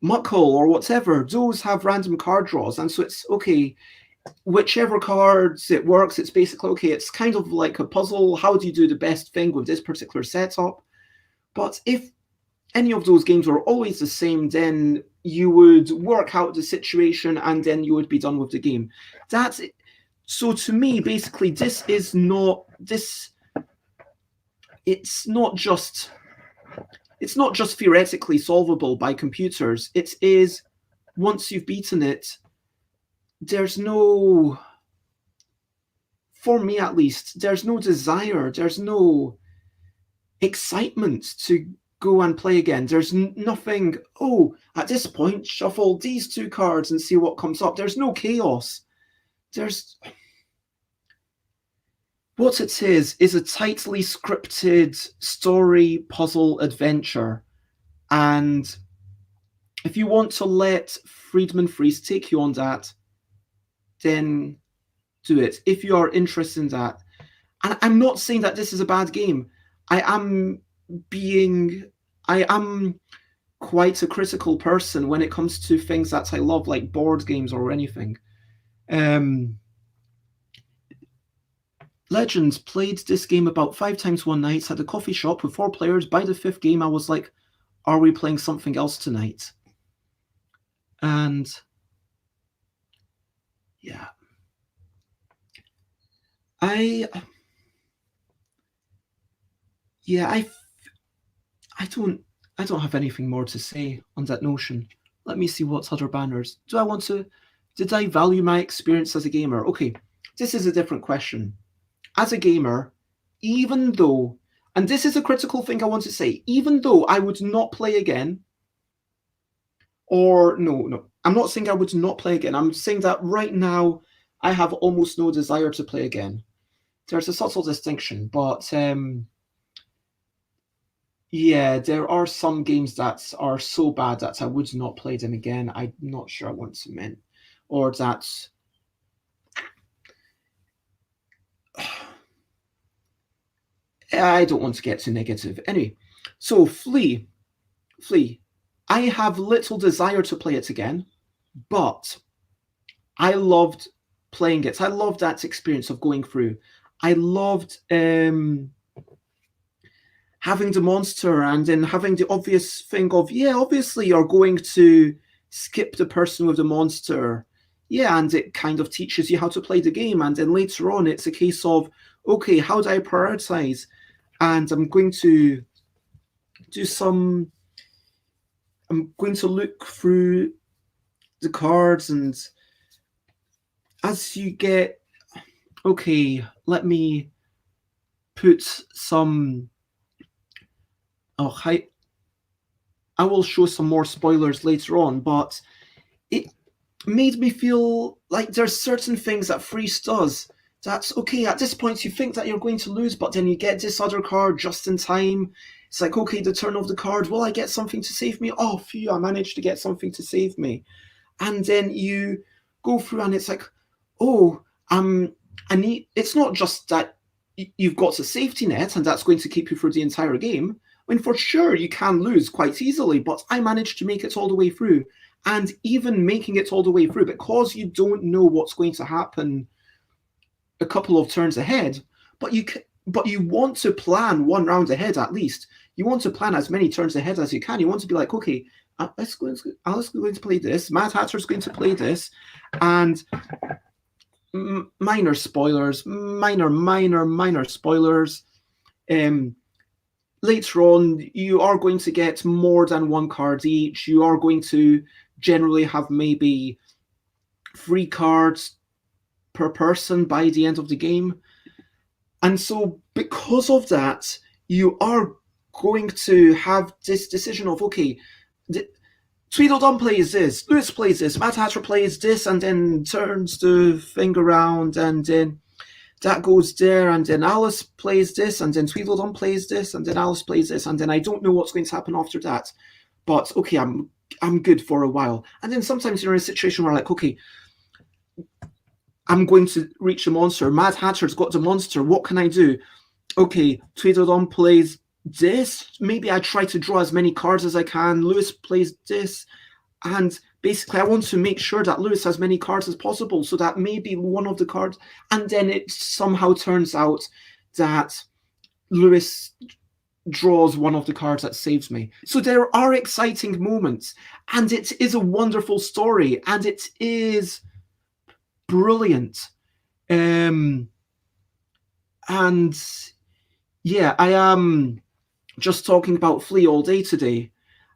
Muckhole or whatever, those have random card draws. And so it's, okay, whichever cards it works, it's basically, okay, it's kind of like a puzzle. How do you do the best thing with this particular setup? But if any of those games were always the same, then you would work out the situation and then you would be done with the game. That's it. So to me, basically, it's not just theoretically solvable by computers. It is, once you've beaten it, there's no, for me at least, there's no desire, there's no excitement to go and play again. There's nothing, oh, at this point, shuffle these 2 cards and see what comes up. There's no chaos. There's... What it is a tightly scripted story, puzzle, adventure. And if you want to let Friedemann Friese take you on that, then do it. If you are interested in that. And I'm not saying that this is a bad game. I am quite a critical person when it comes to things that I love, like board games or anything. Legends played this game about 5 times one night at a coffee shop with 4 players. By the 5th game, I was like, are we playing something else tonight? And yeah, I don't have anything more to say on that notion. Let me see what's other banners. Did I value my experience as a gamer? Okay, this is a different question. As a gamer, even though, and this is a critical thing I want to say, even though I would not play again, or no, I'm not saying I would not play again. I'm saying that right now I have almost no desire to play again. There's a subtle distinction, but yeah, there are some games that are so bad that I would not play them again. I'm not sure I want to mean, or that I don't want to get too negative. Anyway, so Flea. I have little desire to play it again, but I loved playing it. I loved that experience of going through. I loved having the monster and then having the obvious thing of, yeah, obviously you're going to skip the person with the monster. Yeah, and it kind of teaches you how to play the game. And then later on, it's a case of, okay, how do I prioritize? And I'm going to look through the cards, and as you get, okay, let me put some, I will show some more spoilers later on, but it made me feel like there's certain things that Friese does that's okay. At this point, you think that you're going to lose, but then you get this other card just in time. It's like, okay, the turn of the card. Will I get something to save me? Oh, phew, I managed to get something to save me. And then you go through, and it's like, oh, I need. It's not just that you've got a safety net, and that's going to keep you through the entire game. I mean, for sure, you can lose quite easily, but I managed to make it all the way through. And even making it all the way through, because you don't know what's going to happen a couple of turns ahead, but you want to plan one round ahead at least. You want to plan as many turns ahead as you can. You want to be like, okay, Alice is going to play this, Mad Hatter's going to play this, and minor spoilers, minor spoilers. Later on, you are going to get more than 1 card each. You are going to generally have maybe 3 cards per person by the end of the game. And so because of that, you are going to have this decision of, okay, Tweedledum plays this, Lewis plays this, Mad Hatter plays this, and then turns the thing around, and then that goes there, and then Alice plays this, and then Tweedledum plays this, and then Alice plays this, and then I don't know what's going to happen after that. But okay, I'm good for a while. And then sometimes you're in a situation where, like, okay, I'm going to reach a monster. Mad Hatter's got the monster. What can I do? Okay, Tweedledum plays this. Maybe I try to draw as many cards as I can. Lewis plays this. And basically, I want to make sure that Lewis has many cards as possible, so that maybe one of the cards, and then it somehow turns out that Lewis draws one of the cards that saves me. So there are exciting moments, and it is a wonderful story, and it is brilliant. And yeah, I am just talking about Flea all day today.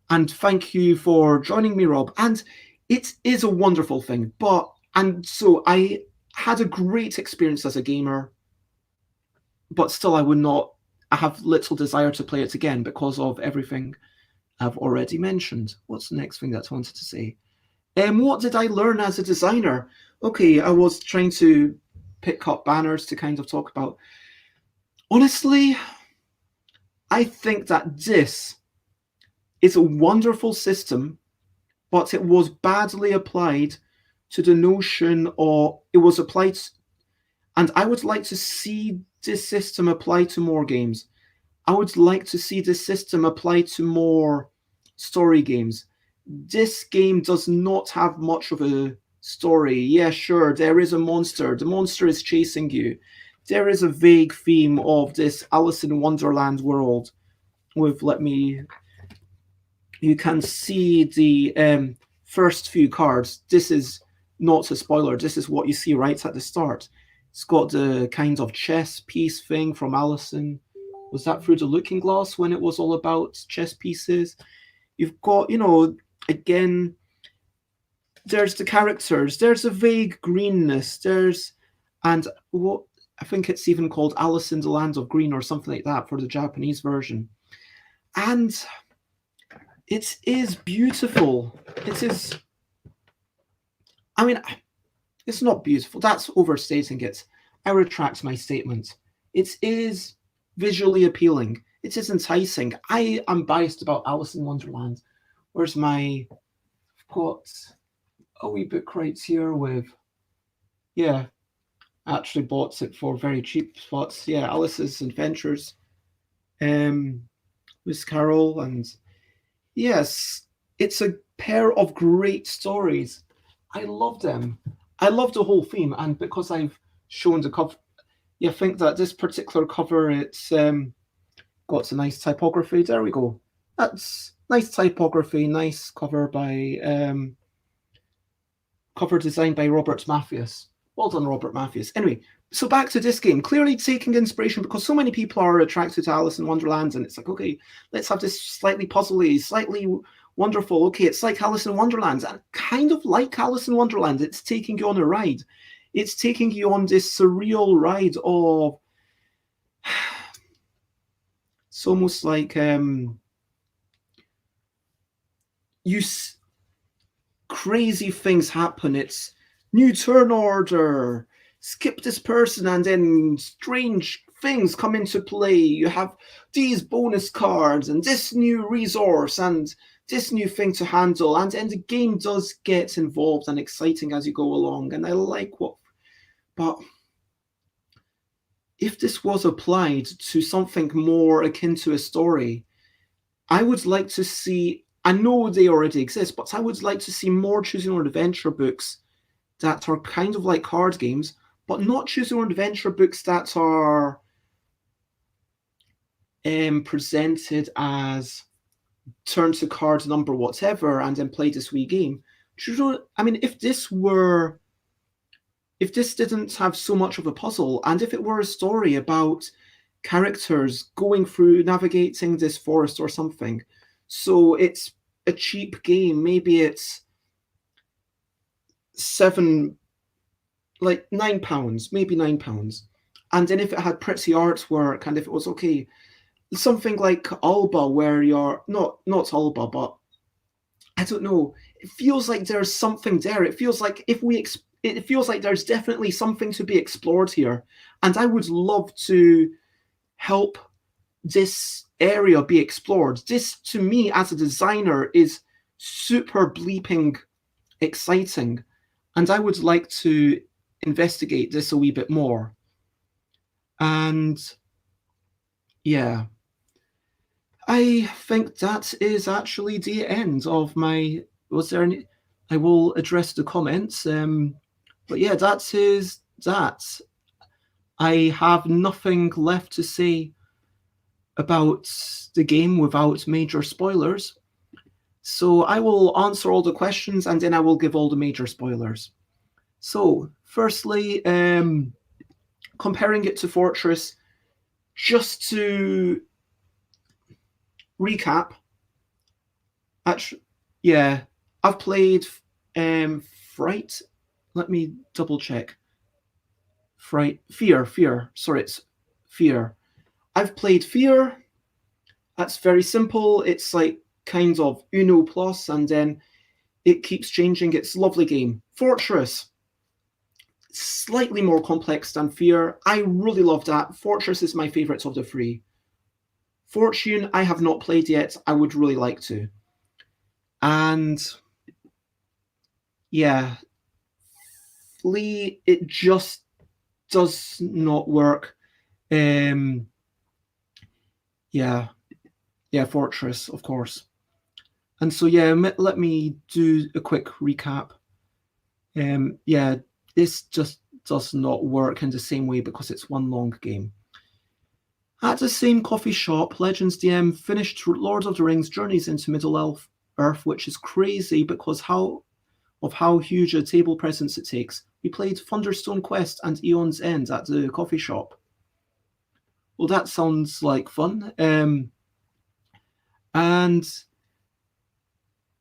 And thank you for joining me, Rob. And it is a wonderful thing. And so I had a great experience as a gamer, but still I would not I have little desire to play it again because of everything I've already mentioned. What's the next thing that I wanted to say? What did I learn as a designer? Okay, I was trying to pick up banners to kind of talk about. Honestly, I think that this is a wonderful system, but it was badly applied to the notion, or it was applied, and I would like to see this system applied to more games. I would like to see this system applied to more story games. This game does not have much of a story. Yeah, sure, there is a monster. The monster is chasing you. There is a vague theme of this Alice in Wonderland world with, you can see the first few cards. This is not a spoiler. This is what you see right at the start. It's got the kind of chess piece thing from Alison. Was that Through the Looking Glass when it was all about chess pieces? You've got, again, there's the characters. There's a vague greenness. And what I think it's even called Alice in the Land of Green or something like that for the Japanese version. And it is beautiful. It is, I mean, it's not beautiful. That's overstating it. I retract my statement. It is visually appealing. It is enticing. I am biased about Alice in Wonderland. Where's my... I've got a wee book right here with... Yeah, I actually bought it for very cheap spots. Yeah, Alice's Adventures. Miss Carol, and yes, it's a pair of great stories. I love them. I love the whole theme, and because I've shown the cover, you think that this particular cover, it's got a nice typography. There we go. That's nice typography, nice cover by cover designed by Robert Mathias. Well done, Robert Mathias. Anyway, so back to this game. Clearly taking inspiration because so many people are attracted to Alice in Wonderland, and it's like, okay, let's have this slightly puzzly, slightly wonderful. Okay, it's like Alice in Wonderland, and kind of like Alice in Wonderland. It's taking you on a ride. It's taking you on this surreal ride of... It's almost like crazy things happen. It's new turn order, skip this person, and then strange things come into play. You have these bonus cards and this new resource and this new thing to handle, and the game does get involved and exciting as you go along, and I like what... But if this was applied to something more akin to a story, I would like to see... I know they already exist, but I would like to see more choose your own adventure books that are kind of like card games, but not choose your own adventure books that are presented as turn to card number whatever and then play this wee game. I mean, if this didn't have so much of a puzzle, and if it were a story about characters going through navigating this forest or something, so it's a cheap game, maybe it's £9, maybe £9. And then if it had pretty artwork, and if it was okay, something like Alba, where you're not Alba, but I don't know. It feels like there's something there. It feels like it feels like there's definitely something to be explored here, and I would love to help this area be explored. This, to me, as a designer, is super bleeping exciting, and I would like to investigate this a wee bit more. And yeah, I think that is actually the end of my... Was there any... I will address the comments, but yeah, that is that. I have nothing left to say about the game without major spoilers. So I will answer all the questions and then I will give all the major spoilers. So firstly, comparing it to Fortress, just to recap, actually, yeah, I've played Fright. Let me double check. Fear. Sorry, it's Fear. I've played Fear. That's very simple. It's like kind of Uno plus, and then it keeps changing. It's a lovely game. Fortress, slightly more complex than Fear. I really love that. Fortress is my favourite of the three. Fortune, I have not played yet. I would really like to. And yeah, Flee, it just does not work. Yeah, Fortress, of course. And so yeah, let me do a quick recap. Yeah, this just does not work in the same way because it's one long game. At the same coffee shop, Legends DM finished Lord of the Rings Journeys into Middle-earth, which is crazy because how huge a table presence it takes. We played Thunderstone Quest and Eon's End at the coffee shop. Well, that sounds like fun. And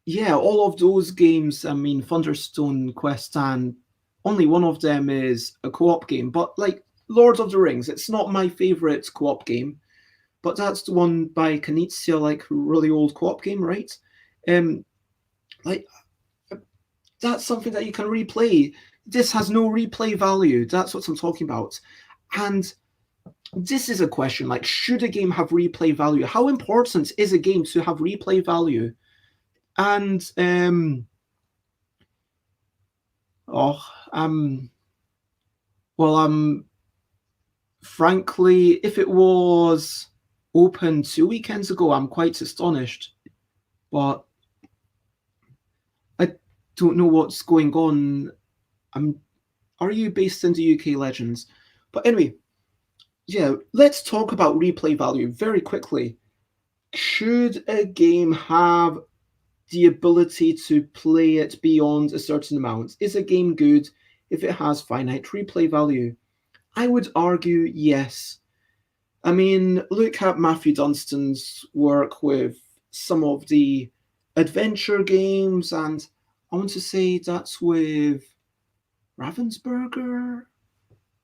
yeah, all of those games, I mean, Thunderstone Quest, and only one of them is a co-op game, but like Lord of the Rings, it's not my favorite co-op game, but that's the one by Knizia, like really old co-op game, right? Like that's something that you can replay. This has no replay value. That's what I'm talking about. And this is a question, like, should a game have replay value? How important is a game to have replay value? And frankly, if it was open 2 weekends ago, I'm quite astonished. But I don't know what's going on. Are you based in the UK, Legends? But anyway, yeah, let's talk about replay value very quickly. Should a game have the ability to play it beyond a certain amount? Is a game good if it has finite replay value? I would argue yes. I mean, look at Matthew Dunstan's work with some of the adventure games, and I want to say that's with Ravensburger,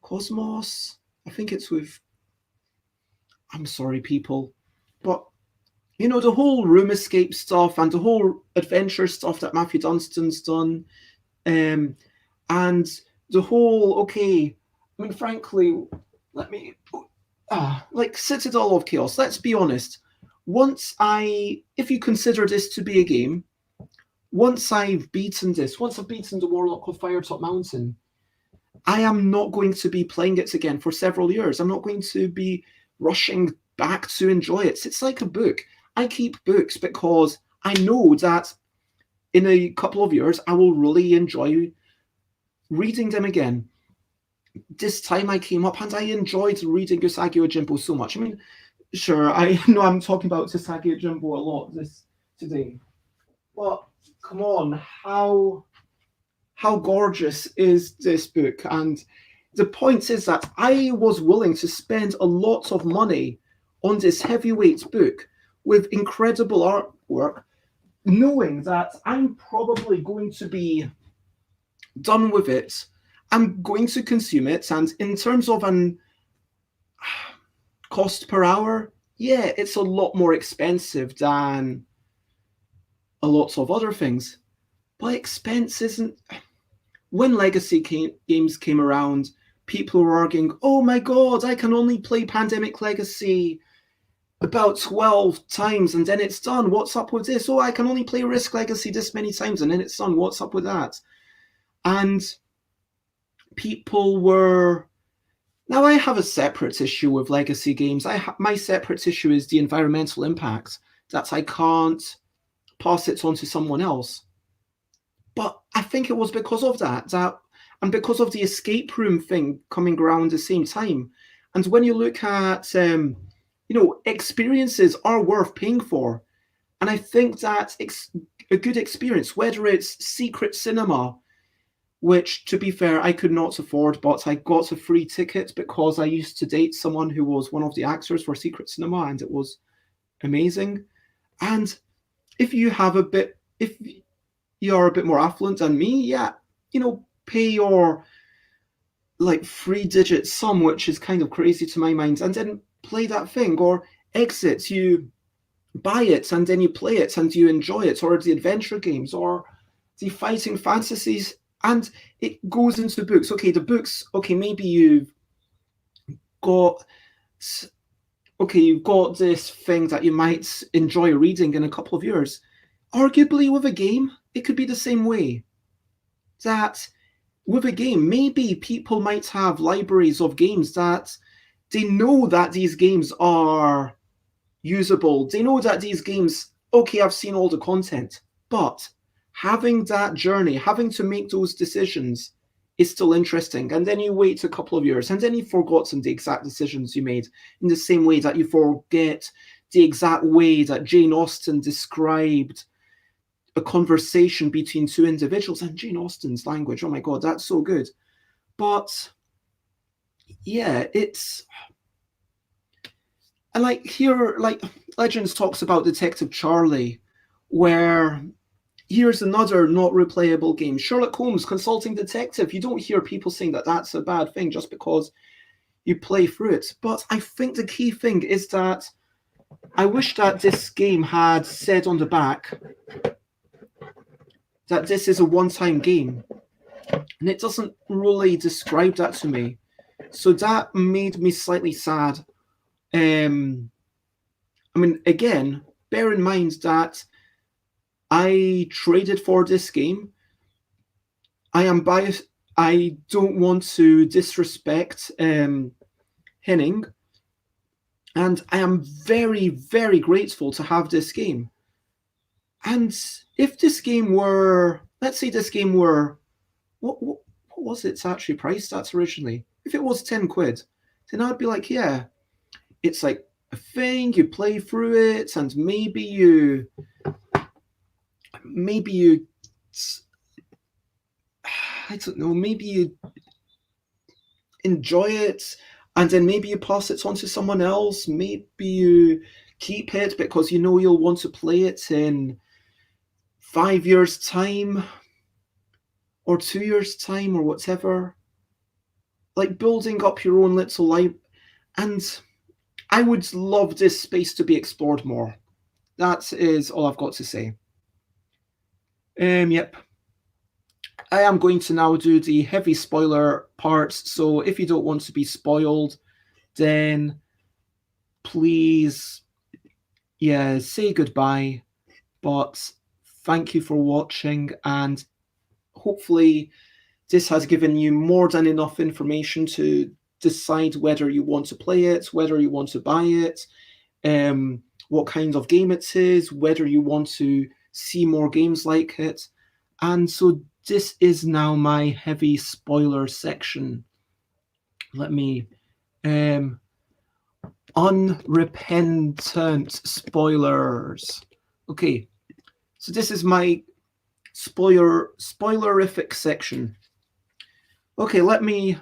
Cosmos. I think it's with. I'm sorry, people, but you know, the whole room escape stuff and the whole adventure stuff that Matthew Dunstan's done, and the whole, okay, I mean, frankly, let me, like Citadel of Chaos, let's be honest. If you consider this to be a game, once I've beaten the Warlock of Firetop Mountain, I am not going to be playing it again for several years. I'm not going to be rushing back to enjoy it. It's like a book. I keep books because I know that in a couple of years I will really enjoy reading them again. This time I came up and I enjoyed reading Usagi Yojimbo so much. I mean, sure, I know I'm talking about Usagi Yojimbo a lot today, but come on, how gorgeous is this book? And the point is that I was willing to spend a lot of money on this heavyweight book with incredible artwork, knowing that I'm probably going to be done with it. I'm going to consume it, and in terms of an cost per hour, yeah, it's a lot more expensive than a lot of other things. But expense isn't. When Legacy games came around, people were arguing, oh my god, I can only play Pandemic Legacy about 12 times and then it's done. What's up with this? Oh, I can only play Risk Legacy this many times and then it's done. What's up with that? And people were... Now, I have a separate issue with Legacy games. My separate issue is the environmental impact, that I can't pass it on to someone else. But I think it was because of that and because of the escape room thing coming around the same time. And when you look at, experiences are worth paying for. And I think that a good experience, whether it's Secret Cinema, which, to be fair, I could not afford, but I got a free ticket because I used to date someone who was one of the actors for Secret Cinema, and it was amazing. And if you're a bit more affluent than me, yeah, pay your like 3-digit sum, which is kind of crazy to my mind, and then play that thing. Or Exit, you buy it and then you play it and you enjoy it. Or the adventure games, or the fighting fantasies, and it goes into books. Okay, the books, okay, maybe got you've got this thing that you might enjoy reading in a couple of years. Arguably with a game, it could be the same way. That with a game, maybe people might have libraries of games that they know that these games are usable. They know that these games, okay, I've seen all the content, but having that journey, having to make those decisions is still interesting. And then you wait a couple of years and then you've forgotten the exact decisions you made, in the same way that you forget the exact way that Jane Austen described a conversation between two individuals. And Jane Austen's language, oh my God, that's so good. But yeah, it's... And like here, like Legends talks about Detective Charlie, where here's another not replayable game. Sherlock Holmes, Consulting Detective. You don't hear people saying that that's a bad thing just because you play through it. But I think the key thing is that I wish that this game had said on the back that this is a one-time game. And it doesn't really describe that to me. So that made me slightly sad. I mean, again, bear in mind that I traded for this game. I am biased. I don't want to disrespect Henning. And I am very, very grateful to have this game. And if this game were, let's say this game were, what was it actually priced at originally? If it was 10 quid, then I'd be like, yeah, it's like a thing, you play through it, and maybe you I don't know, maybe you enjoy it, and then maybe you pass it on to someone else. Maybe you keep it because you know you'll want to play it in 5 years' time or 2 years' time or whatever. Like building up your own little life. And I would love this space to be explored more. That is all I've got to say. Yep. I am going to now do the heavy spoiler parts, so if you don't want to be spoiled, then please, yeah, say goodbye. But thank you for watching, and hopefully this has given you more than enough information to decide whether you want to play it, whether you want to buy it, what kind of game it is, whether you want to see more games like it. And so this is now my heavy spoiler section. Let me unrepentant spoilers. Okay, so this is my spoilerific section. Okay, I'm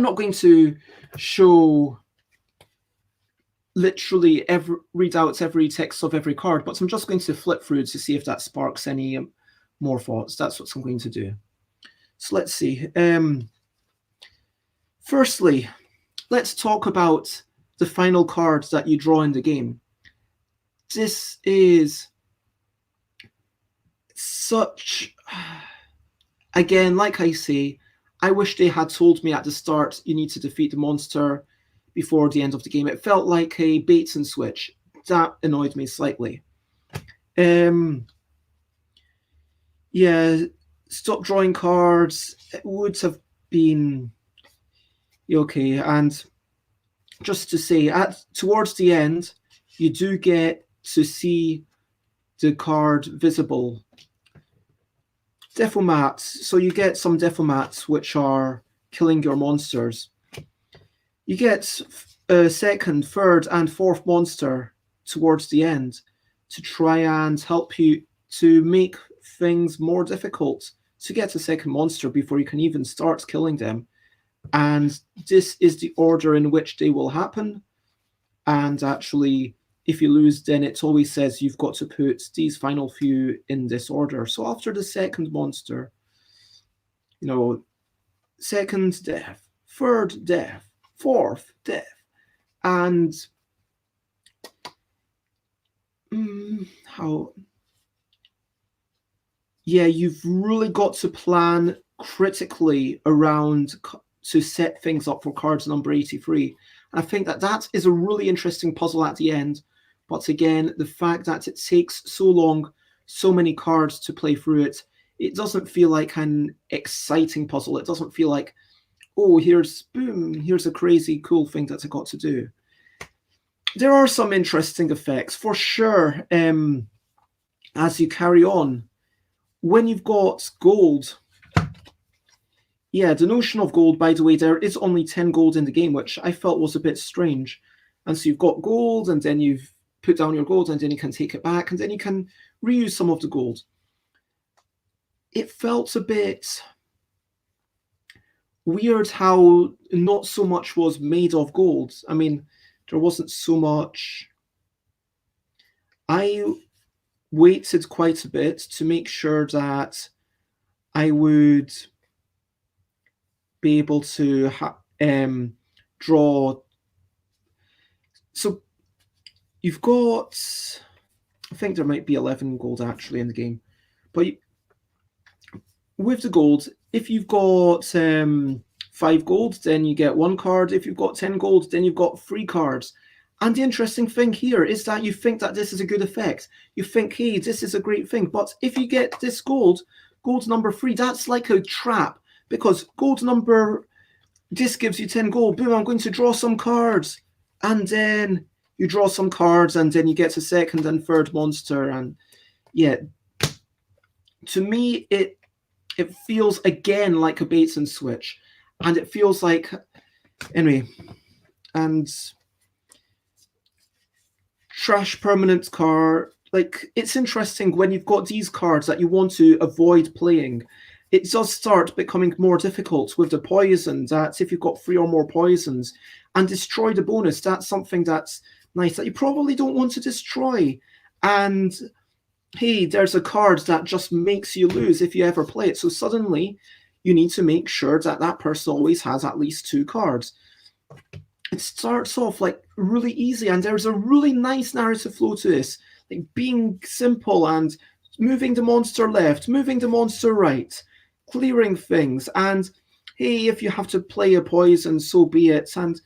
not going to show literally read out every text of every card, but I'm just going to flip through to see if that sparks any more thoughts. That's what I'm going to do. So let's see. Firstly, let's talk about the final cards that you draw in the game. This is such... Again, like I say, I wish they had told me at the start you need to defeat the monster before the end of the game. It felt like a bait and switch. That annoyed me slightly. Yeah, stop drawing cards. It would have been okay. And just to say, towards the end, you do get to see the card visible. Dephomats. So you get some Dephomats, which are killing your monsters. You get a second, third, and fourth monster towards the end to try and help you to make things more difficult to get a second monster before you can even start killing them. And this is the order in which they will happen. And actually, if you lose, then it always says you've got to put these final few in this order. So after the second monster, second death, third death, fourth, death. And how... Yeah, you've really got to plan critically around to set things up for cards number 83. And I think that that is a really interesting puzzle at the end. But again, the fact that it takes so long, so many cards to play through it, it doesn't feel like an exciting puzzle. It doesn't feel like, oh, here's a crazy cool thing that I got to do. There are some interesting effects for sure as you carry on. When you've got gold, yeah, the notion of gold, by the way, there is only 10 gold in the game, which I felt was a bit strange. And so you've got gold, and then you've put down your gold, and then you can take it back, and then you can reuse some of the gold. It felt a bit weird how not so much was made of gold. I mean, there wasn't so much. I waited quite a bit to make sure that I would be able to draw. So you've got, I think there might be 11 gold actually in the game, but with the gold, if you've got 5 gold, then you get 1 card. If you've got 10 gold, then you've got 3 cards. And the interesting thing here is that you think that this is a good effect. You think, hey, this is a great thing. But if you get this gold number 3, that's like a trap. Because this gives you 10 gold. Boom, I'm going to draw some cards. And then you draw some cards, and then you get a second and third monster. And yeah, to me, it feels again like a bait and switch. And it feels like, anyway, and trash permanent card. Like, it's interesting when you've got these cards that you want to avoid playing. It does start becoming more difficult with the poison. That's if you've got 3 or more poisons. And destroy the bonus, that's something that's nice that you probably don't want to destroy. And hey, there's a card that just makes you lose if you ever play it. So suddenly you need to make sure that that person always has at least 2 cards. It starts off like really easy, and there's a really nice narrative flow to this, like being simple and moving the monster left, moving the monster right, clearing things, and hey, if you have to play a poison, so be it, and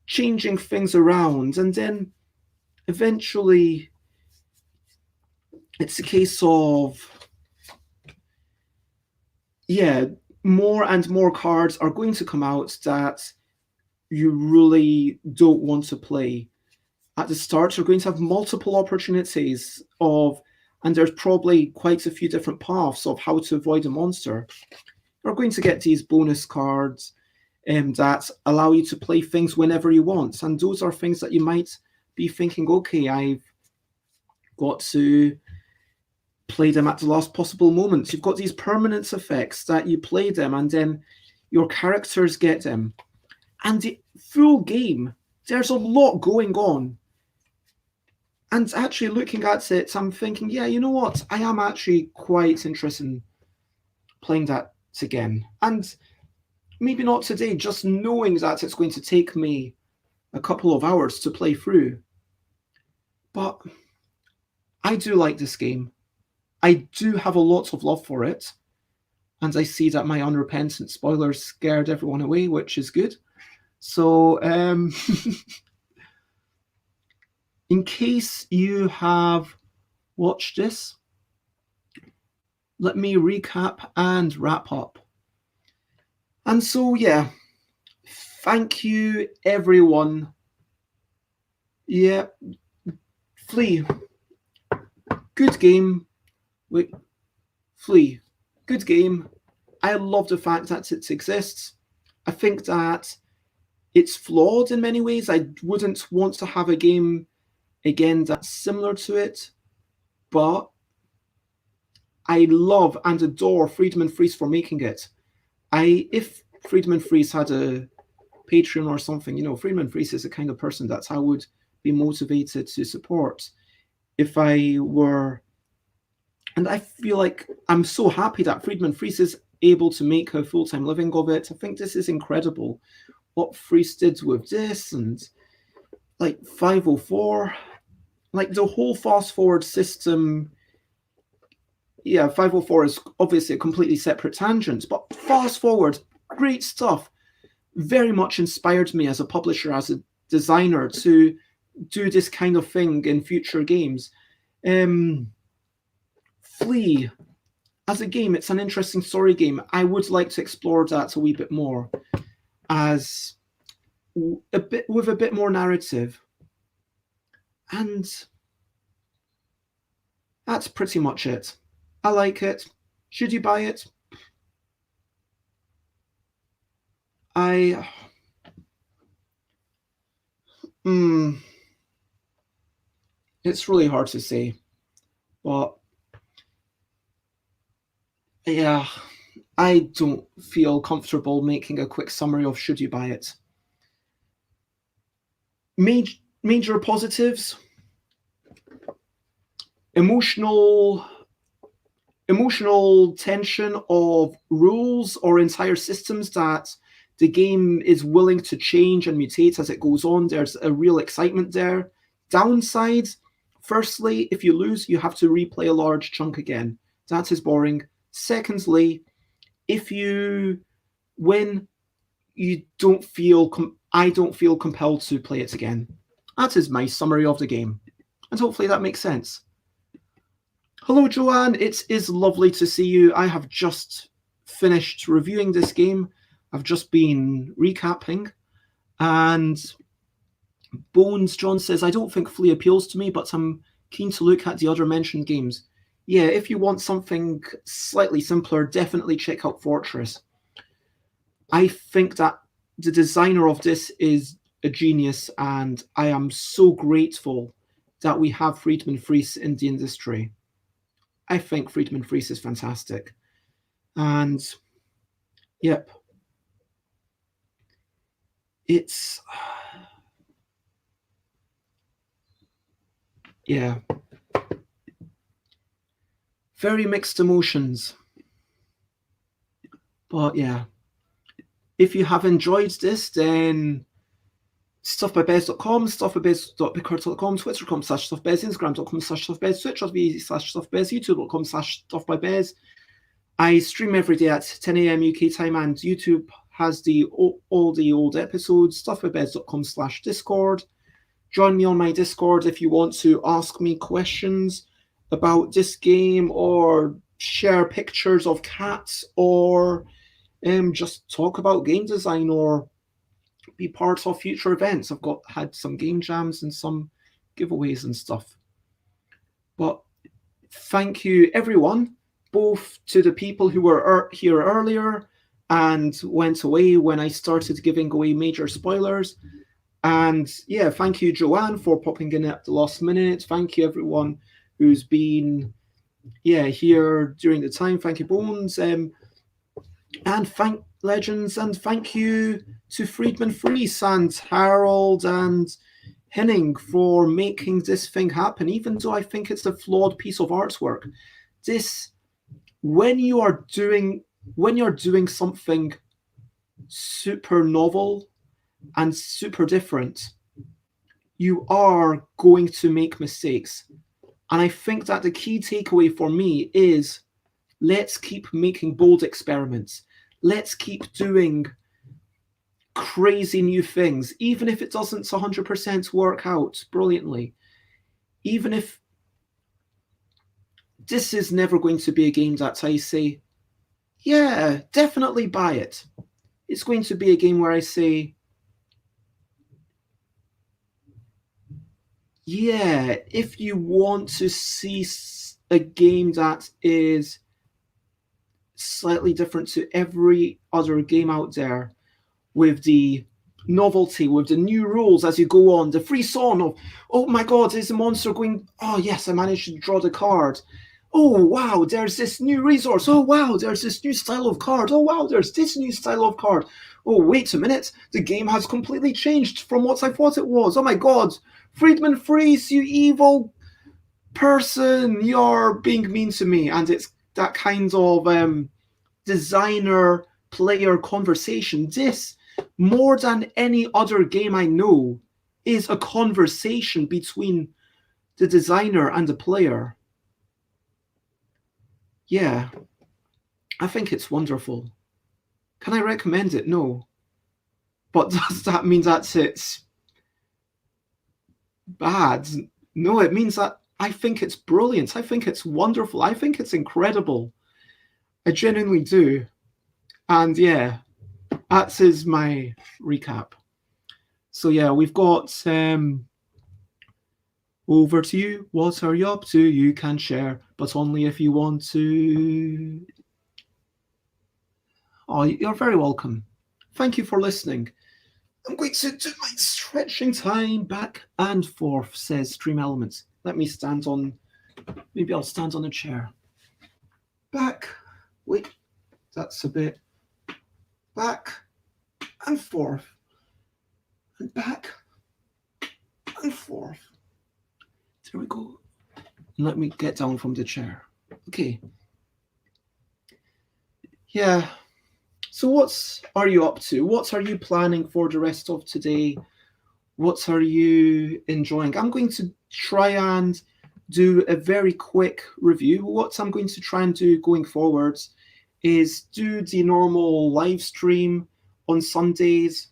changing things around. And then eventually it's a case of, yeah, more and more cards are going to come out that you really don't want to play. At the start, you're going to have multiple opportunities and there's probably quite a few different paths of how to avoid a monster. You're going to get these bonus cards that allow you to play things whenever you want. And those are things that you might be thinking, okay, I've got to play them at the last possible moment. You've got these permanence effects that you play them, and then your characters get them. And the full game, there's a lot going on. And actually looking at it, I'm thinking, yeah, you know what? I am actually quite interested in playing that again. And maybe not today, just knowing that it's going to take me a couple of hours to play through. But I do like this game. I do have a lot of love for it. And I see that my unrepentant spoilers scared everyone away, which is good. So, in case you have watched this, let me recap and wrap up. And so, yeah, thank you, everyone. Yeah, Flea, good game. Wait, Flea, good game. I love the fact that it exists. I think that it's flawed in many ways. I wouldn't want to have a game again that's similar to it, but I love and adore Friedemann Friese for making it. If Friedemann Friese had a Patreon or something, Friedemann Friese is the kind of person that I would be motivated to support if I were. And I feel like I'm so happy that Friedemann Friese is able to make a full-time living of it. I think this is incredible what Friese did with this, and like 504, like the whole fast forward system. Yeah, 504 is obviously a completely separate tangent, but fast forward, great stuff. Very much inspired me as a publisher, as a designer, to do this kind of thing in future games. Flee, as a game, it's an interesting story game. I would like to explore that a wee bit more, as a bit more narrative. And that's pretty much it. I like it. Should you buy it? It's really hard to say, but yeah, I don't feel comfortable making a quick summary of should you buy it. Major positives: emotional tension of rules or entire systems that the game is willing to change and mutate as it goes on. There's a real excitement there. Downsides: firstly, if you lose, you have to replay a large chunk again. That is boring. Secondly, if you win, I don't feel compelled to play it again. That is my summary of the game, and hopefully that makes sense. Hello, Joanne. It is lovely to see you. I have just finished reviewing this game. I've just been recapping. And Bones John says, I don't think Flea appeals to me, but I'm keen to look at the other mentioned games. Yeah, if you want something slightly simpler, definitely check out Fortress. I think that the designer of this is a genius, and I am so grateful that we have Friedemann Friese in the industry. I think Friedemann Friese is fantastic. And yep, it's yeah, very mixed emotions. But yeah, if you have enjoyed this, then stuffbybez.com, stuffbybez.pickard.com, twitter.com/stuffbez, instagram.com/stuffbez, twitch.tv/stuffbez, youtube.com/stuffbybez. I stream every day at 10 a.m. UK time, and YouTube has all the old episodes. Stuffbybez.com/discord. Join me on my Discord if you want to ask me questions about this game, or share pictures of cats, or just talk about game design, or be part of future events. I've had some game jams and some giveaways and stuff. But thank you, everyone, both to the people who were here earlier and went away when I started giving away major spoilers. And yeah, thank you, Joanne, for popping in at the last minute. Thank you, everyone who's been here during the time. Thank you, Bones. And thank Legends, and thank you to Friedemann Friese and Harold and Henning for making this thing happen, even though I think it's a flawed piece of artwork. When you're doing something super novel and super different, you are going to make mistakes. And I think that the key takeaway for me is, let's keep making bold experiments. Let's keep doing crazy new things, even if it doesn't 100% work out brilliantly. Even if this is never going to be a game that I say, yeah, definitely buy it. It's going to be a game where I say, yeah, if you want to see a game that is slightly different to every other game out there, with the novelty, with the new rules as you go on, the free song of, oh my god, is the monster going, oh yes, I managed to draw the card. Oh wow, there's this new resource. Oh wow, there's this new style of card. Oh wow, there's this new style of card. Oh, wait a minute, the game has completely changed from what I thought it was. Oh my god, Friedemann Friese, you evil person, you're being mean to me. And it's that kind of designer-player conversation. This more than any other game I know, is a conversation between the designer and the player. Yeah, I think it's wonderful. Can I recommend it? No. But does that mean it's bad? No, it means that I think it's brilliant. I think it's wonderful. I think it's incredible. I genuinely do. And yeah, that is my recap. So yeah, we've got over to you. What are you up to? You can share, but only if you want to. Oh, you're very welcome. Thank you for listening. I'm going to do my stretching time back and forth, says Stream Elements. Let me stand on, maybe I'll stand on a chair. Back, wait, that's a bit, back and forth, and back and forth. There we go. Let me get down from the chair. Okay. Yeah. So what are you up to? What are you planning for the rest of today? What are you enjoying? I'm going to try and do a very quick review. What I'm going to try and do going forwards is do the normal live stream on Sundays.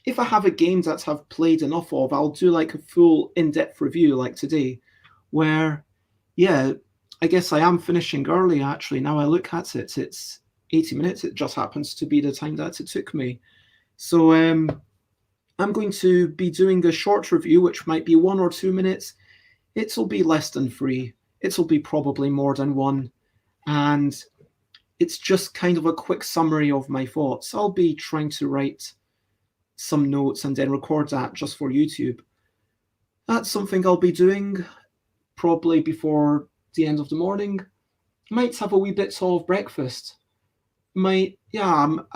If I have a game that I've played enough of, I'll do like a full in-depth review like today, where, yeah, I guess I am finishing early actually. Now I look at it, it's 80 minutes. It just happens to be the time that it took me. So I'm going to be doing a short review, which might be 1 or 2 minutes. It'll be less than 3. It'll be probably more than 1. And it's just kind of a quick summary of my thoughts. I'll be trying to write some notes and then record that just for YouTube. That's something I'll be doing probably before the end of the morning. Might have a wee bit of breakfast. I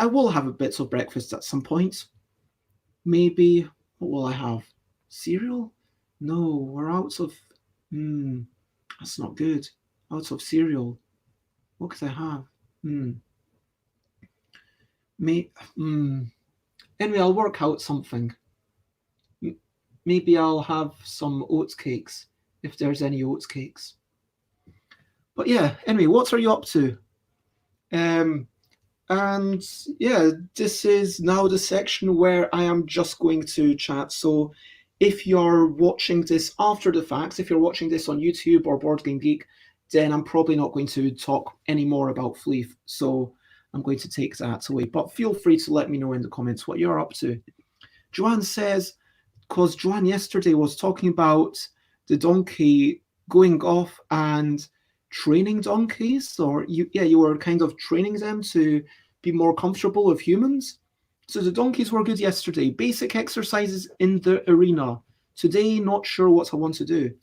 will have a bit of breakfast at some point. Maybe, what will I have? Cereal? No, we're out of, that's not good. Out of cereal. What could I have? Anyway, I'll work out something. Maybe I'll have some oats cakes, if there's any oats cakes. But yeah, anyway, what are you up to? And yeah, this is now the section where I am just going to chat. So if you're watching this after the fact, if you're watching this on YouTube or Board Game Geek, then I'm probably not going to talk any more about Fleef. So I'm going to take that away. But feel free to let me know in the comments what you're up to. Joanne says, because Joanne yesterday was talking about the donkey going off and training donkeys, or you were kind of training them to be more comfortable with humans. So the donkeys were good yesterday. Basic exercises in the arena. Today, not sure what I want to do.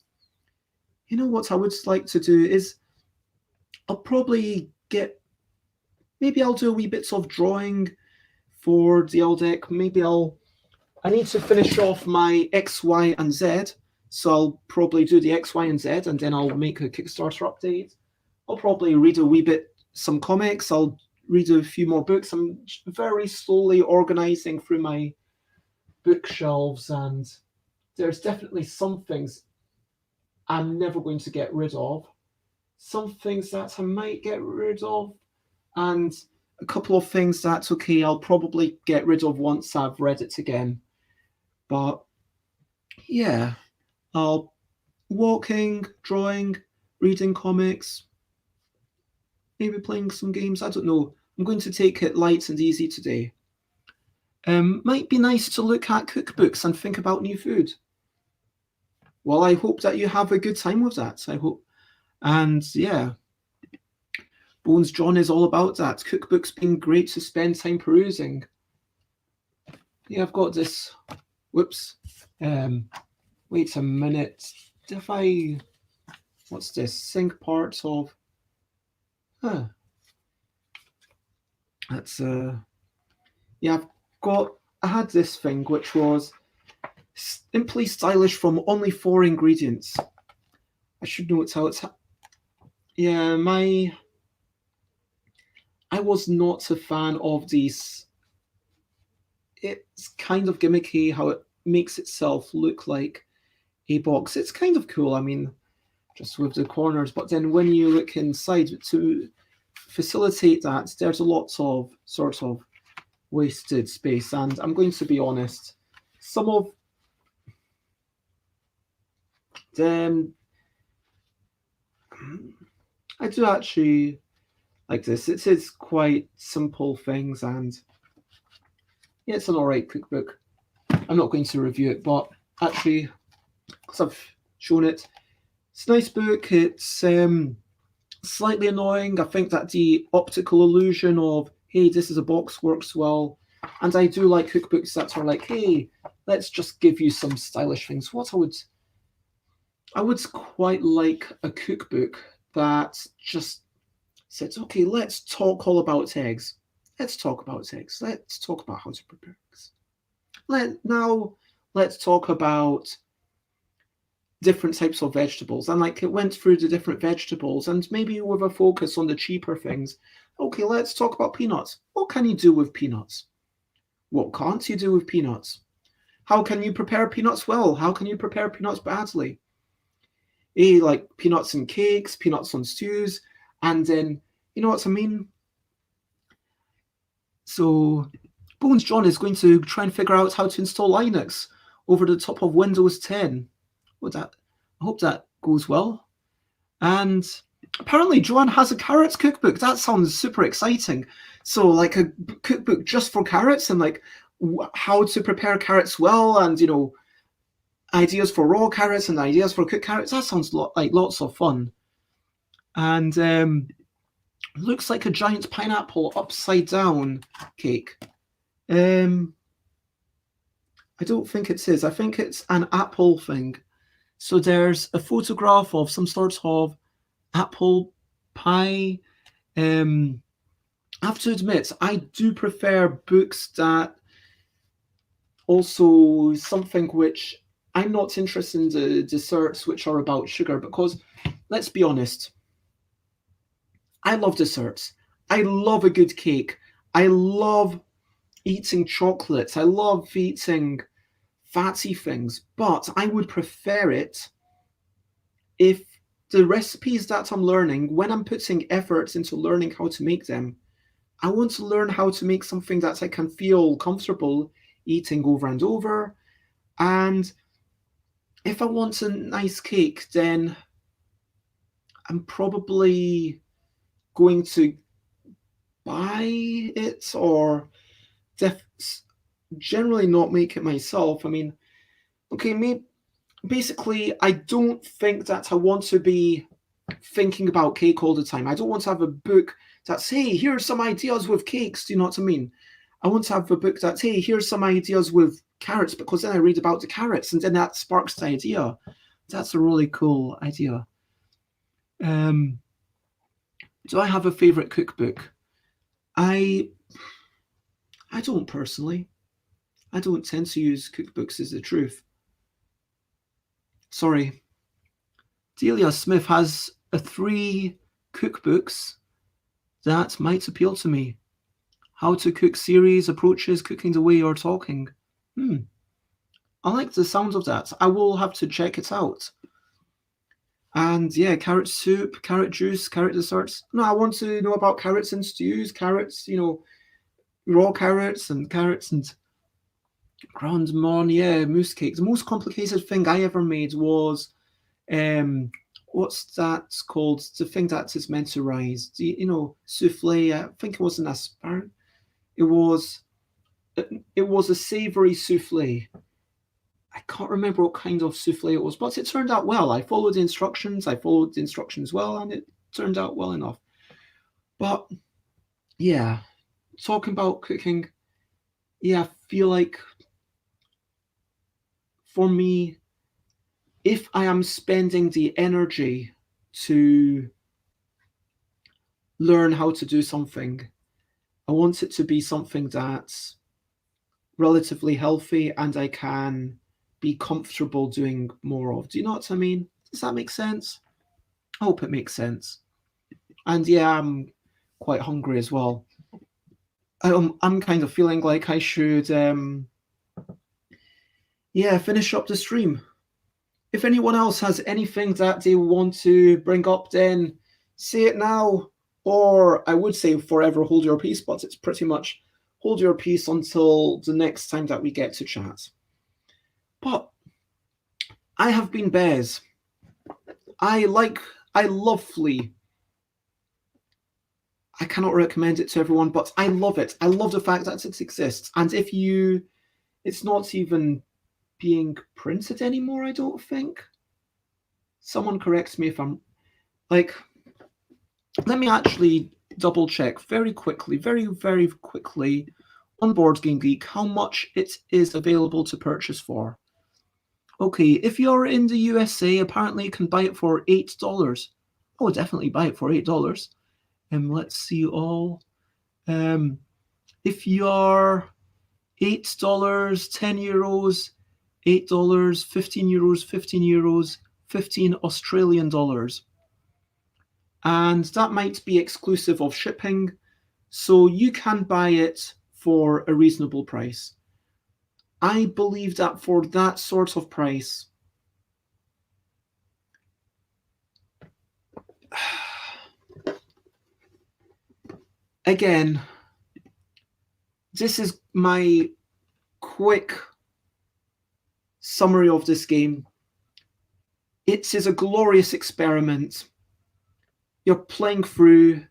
You know what I would like to do is I'll probably maybe I'll do a wee bits of drawing for the old deck. Maybe I need to finish off my X, Y, and Z. So I'll probably do the X, Y, and Z, and then I'll make a Kickstarter update. I'll probably read a wee bit, some comics. I'll read a few more books. I'm very slowly organizing through my bookshelves, and there's definitely some things I'm never going to get rid of. Some things that I might get rid of, and a couple of things that, okay, I'll probably get rid of once I've read it again. But yeah, I'll walking, drawing, reading comics, maybe playing some games. I don't know. I'm going to take it light and easy today. Might be nice to look at cookbooks and think about new food. Well, I hope that you have a good time with that. I hope. And yeah, Bones John is all about that. Cookbooks being great to spend time perusing. Yeah, I've got this. Whoops. Wait a minute. What's this? Sync parts of. That's yeah, I had this thing which was simply stylish from only 4 ingredients. I should know how it's. Yeah, I was not a fan of these. it's kind of gimmicky how it makes itself look like a box. It's kind of cool. I mean, just with the corners, but then when you look inside to facilitate that, there's a lot of sort of wasted space. And I'm going to be honest, some of them, I do actually like this. It is quite simple things, and yeah, it's an alright cookbook. I'm not going to review it, but actually, because I've shown it, it's a nice book. It's slightly annoying. I think that the optical illusion of, hey, this is a box works well. And I do like cookbooks that are like, hey, let's just give you some stylish things. I would quite like a cookbook that just says, okay, let's talk all about eggs. Let's talk about eggs. Let's talk about how to prepare eggs. Let's talk about different types of vegetables. And like it went through the different vegetables and maybe with a focus on the cheaper things. Okay, let's talk about peanuts. What can you do with peanuts? What can't you do with peanuts? How can you prepare peanuts well? How can you prepare peanuts badly? Like peanuts in cakes, peanuts on stews, and then, you know what I mean? So Bones John is going to try and figure out how to install Linux over the top of Windows 10. I hope that goes well. And apparently Joanne has a carrots cookbook. That sounds super exciting. So like a cookbook just for carrots and like how to prepare carrots well, and you know, ideas for raw carrots and ideas for cooked carrots. That sounds like lots of fun. And looks like a giant pineapple upside down cake. I don't think it is. I think it's an apple thing. So there's a photograph of some sort of apple pie. I have to admit, I do prefer books that also something which I'm not interested in the desserts which are about sugar, because let's be honest, I love desserts. I love a good cake. I love eating chocolates. I love eating fatty things, but I would prefer it if the recipes that I'm learning, when I'm putting efforts into learning how to make them, I want to learn how to make something that I can feel comfortable eating over and over. And if I want a nice cake, then I'm probably going to buy it or generally not make it myself. I mean, okay, basically, I don't think that I want to be thinking about cake all the time. I don't want to have a book that's, hey, here's some ideas with cakes. Do you know what I mean? I want to have a book that's, hey, here's some ideas with carrots, because then I read about the carrots and then that sparks the idea. That's a really cool idea. Do I have a favorite cookbook? I don't personally. I don't tend to use cookbooks, is the truth. Sorry. Delia Smith has 3 cookbooks that might appeal to me. How to Cook series, approaches, cooking the way you're talking. I like the sound of that. I will have to check it out. And yeah, carrot soup, carrot juice, carrot desserts. No, I want to know about carrots and stews, carrots, you know, raw carrots and Grand Mon, yeah, mousse cake. The most complicated thing I ever made was, what's that called? The thing that is meant to rise. You know, souffle. I think it was an asparagus. It was a savoury souffle. I can't remember what kind of souffle it was, but it turned out well. I followed the instructions. Well, and it turned out well enough. But yeah, talking about cooking, yeah, I feel like for me, if I am spending the energy to learn how to do something, I want it to be something that's relatively healthy and I can be comfortable doing more of. Do you know what I mean? Does that make sense? I hope it makes sense. And yeah, I'm quite hungry as well. I'm kind of feeling like I should, finish up the stream. If anyone else has anything that they want to bring up, then say it now. Or I would say forever hold your peace, but it's pretty much hold your peace until the next time that we get to chat. But I have been Bez. I love Flea. I cannot recommend it to everyone, but I love it. I love the fact that it exists. And it's not even being printed anymore, I don't think. Someone corrects me if I'm like, let me actually double check very quickly, very, very quickly on Board Game Geek how much it is available to purchase for. Okay, if you're in the USA, apparently you can buy it for $8. I would definitely buy it for $8. Let's see all. If you're $8, €10, $8, €15, €15, 15 Australian dollars. And that might be exclusive of shipping, so you can buy it for a reasonable price. I believe that for that sort of price, again, this is my quick summary of this game. It is a glorious experiment. You're playing through.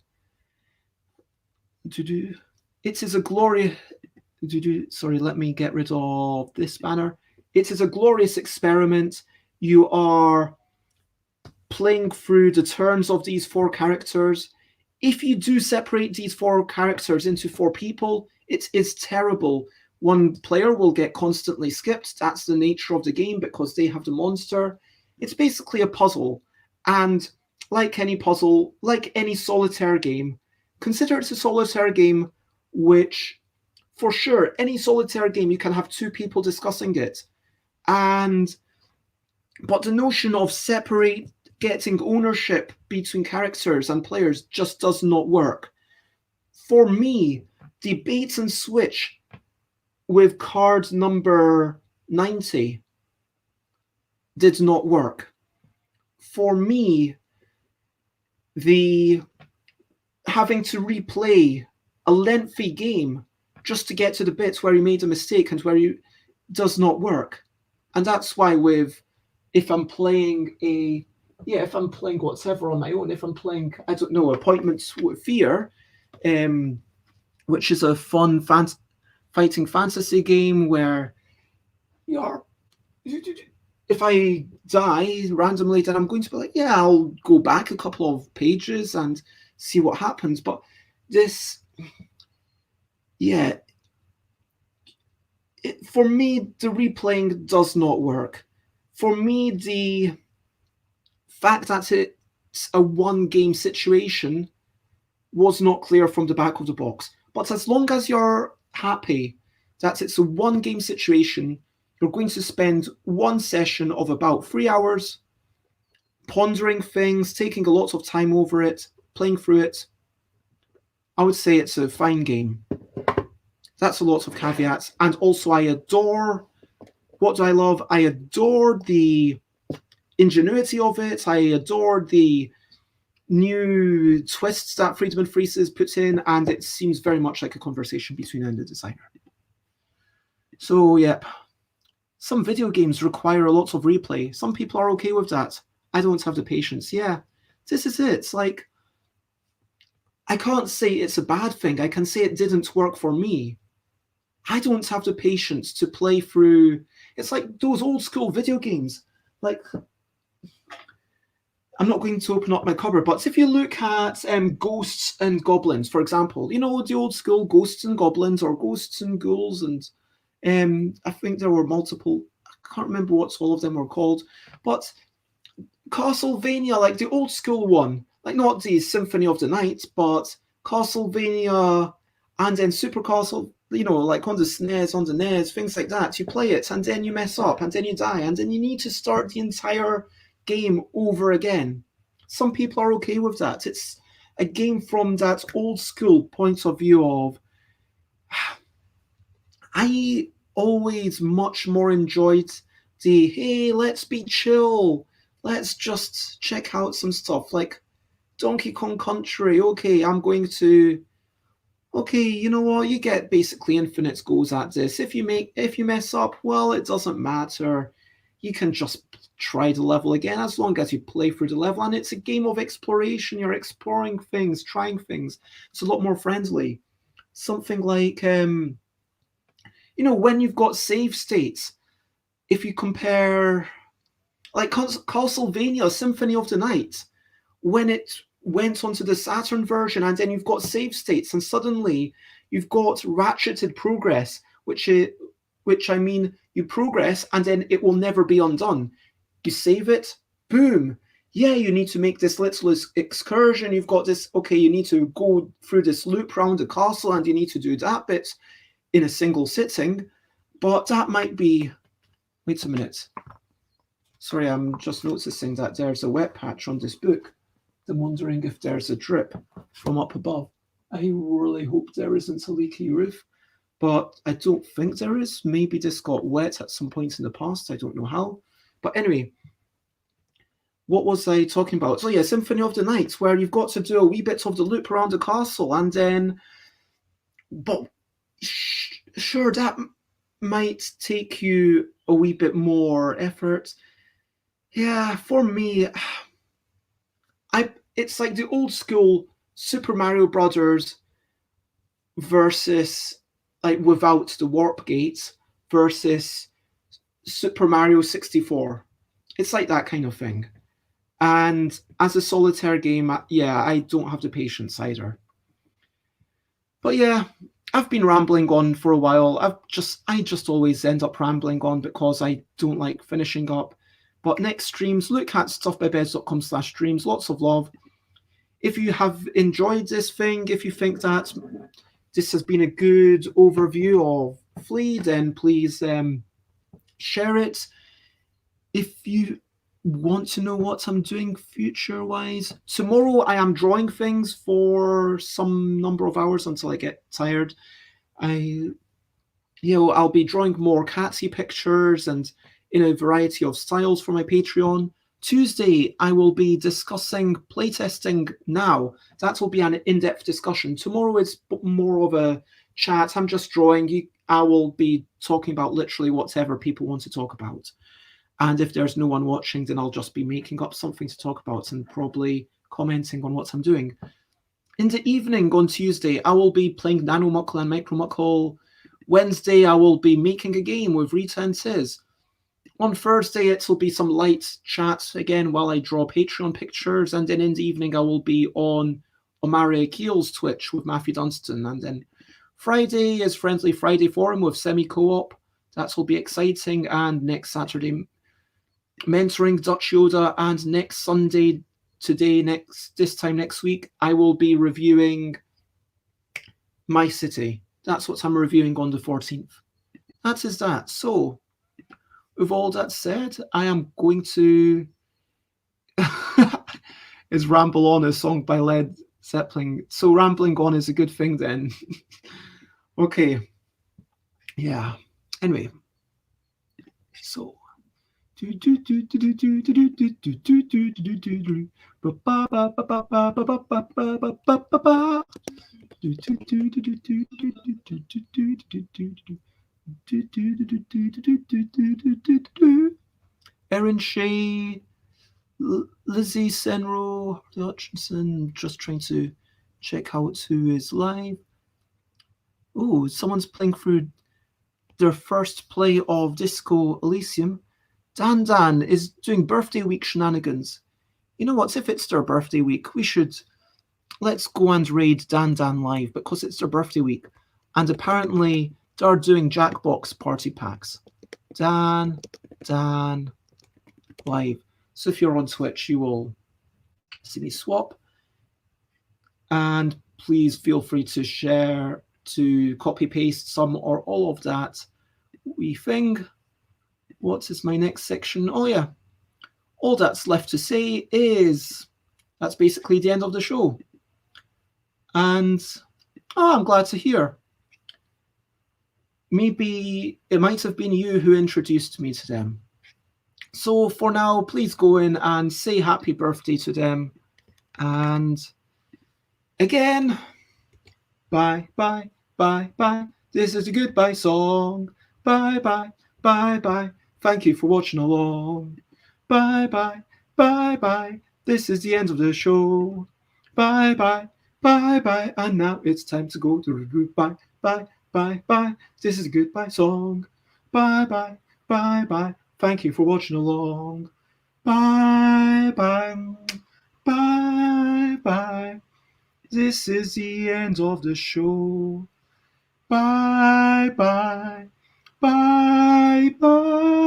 It is a glorious. Sorry, let me get rid of this banner. It is a glorious experiment. You are playing through the turns of these 4 characters. If you do separate these 4 characters into 4 people, it is terrible. One player will get constantly skipped. That's the nature of the game because they have the monster. It's basically a puzzle. And like any puzzle, like any solitaire game, consider it's a solitaire game, which for sure, any solitaire game, you can have 2 people discussing it. But the notion of getting ownership between characters and players just does not work. For me, the bait and switch with card number 90 did not work. For me, the having to replay a lengthy game just to get to the bits where you made a mistake and where you does not work. And that's why if I'm playing whatever on my own, if I'm playing, I don't know, Appointments with Fear, which is a fun fighting fantasy game where if I die randomly, then I'm going to be like, yeah, I'll go back a couple of pages and see what happens. But this, for me, the replaying does not work. For me, the fact that it's a one-game situation was not clear from the back of the box. But as long as you're happy that it's a one-game situation, you're going to spend one session of about 3 hours pondering things, taking a lot of time over it, playing through it. I would say it's a fine game. That's a lot of caveats. And also I adore, what do I love? I adore the ingenuity of it. I adore the new twists that Friedemann Friese has put in, and it seems very much like a conversation between and the designer. So, yep. Some video games require a lot of replay. Some people are okay with that. I don't have the patience. Yeah, this is it. It's like, I can't say it's a bad thing. I can say it didn't work for me. I don't have the patience to play through. It's like those old school video games. Like, I'm not going to open up my cupboard, but if you look at Ghosts and Goblins, for example, you know, the old school Ghosts and Goblins or Ghosts and Ghouls, and I think there were multiple, I can't remember what all of them were called, but Castlevania, like the old school one, like not the Symphony of the Night, but Castlevania and then Super Castle, you know, like on the SNES, on the NES, things like that. You play it and then you mess up and then you die and then you need to start the entire game over again. Some people are okay with that. It's a game from that old school point of view of I always much more enjoyed the, hey, let's be chill. Let's just check out some stuff like Donkey Kong Country. Okay, I'm going to. Okay, you know what? You get basically infinite goals at this. If you mess up, well, it doesn't matter. You can just try the level again as long as you play through the level. And it's a game of exploration. You're exploring things, trying things. It's a lot more friendly. Something like, when you've got save states, if you compare, like Castlevania Symphony of the Night, when it went onto the Saturn version, and then you've got save states, and suddenly you've got ratcheted progress, which I mean, you progress and then it will never be undone. You save it, boom. Yeah, you need to make this little excursion. You've got this, okay, you need to go through this loop around the castle and you need to do that bit in a single sitting. But that might be, wait a minute. Sorry, I'm just noticing that there's a wet patch on this book. I'm wondering if there's a drip from up above. I really hope there isn't a leaky roof, but I don't think there is. Maybe this got wet at some point in the past. I don't know how. But anyway, what was I talking about? So yeah, Symphony of the Night, where you've got to do a wee bit of the loop around the castle, and then, but sure, that might take you a wee bit more effort. Yeah, for me, it's like the old school Super Mario Brothers versus, like, without the warp gates versus Super Mario 64. It's like that kind of thing. And as a solitaire game, yeah, I don't have the patience either. But yeah, I've been rambling on for a while. I just always end up rambling on because I don't like finishing up. But next streams, look at stuffbybeds.com/streams. Lots of love. If you have enjoyed this thing, if you think that this has been a good overview of Flea, then please share it. If you want to know what I'm doing future-wise, tomorrow I am drawing things for some number of hours until I get tired. I'll be drawing more Catsy pictures and in a variety of styles for my Patreon. Tuesday, I will be discussing playtesting now. That will be an in-depth discussion. Tomorrow is more of a chat. I'm just drawing. I will be talking about literally whatever people want to talk about. And if there's no one watching, then I'll just be making up something to talk about and probably commenting on what I'm doing. In the evening on Tuesday, I will be playing Nano Muckle and Micro Muckle. Wednesday, I will be making a game with Rita and Sis. On Thursday, it'll be some light chat again while I draw Patreon pictures. And then in the evening, I will be on Omari Keel's Twitch with Matthew Dunstan. And then Friday is Friendly Friday Forum with Semi Co-op. That will be exciting. And next Saturday, mentoring Dutch Yoda. And next Sunday, this time next week, I will be reviewing My City. That's what I'm reviewing on the 14th. That is that. So, with all that said, I am going to is Ramble On, a song by Led Zeppelin. So rambling on is a good thing then. Okay. Yeah. Anyway. So Erin Shea, Lizzie Senro, Hutchinson, just trying to check out who is live. Oh, someone's playing through their first play of Disco Elysium. Dan is doing birthday week shenanigans. You know what? If it's their birthday week, let's go and raid Dan live because it's their birthday week. And apparently they're doing Jackbox party packs. Dan live. So if you're on Twitch, you will see me swap. And please feel free to share, to copy paste some or all of that wee thing. What is my next section? Oh yeah. All that's left to say is that's basically the end of the show. And I'm glad to hear. maybe it might have been you who introduced me to them. So for now, please go in and say happy birthday to them. And again, bye, bye, bye, bye. This is a goodbye song. Bye, bye, bye, bye. Thank you for watching along. Bye, bye, bye, bye. This is the end of the show. Bye, bye, bye, bye. And now it's time to go to goodbye, bye, bye, bye. This is a goodbye song. Bye, bye, bye, bye. Thank you for watching along. Bye, bye, bye, bye. This is the end of the show. Bye, bye, bye, bye.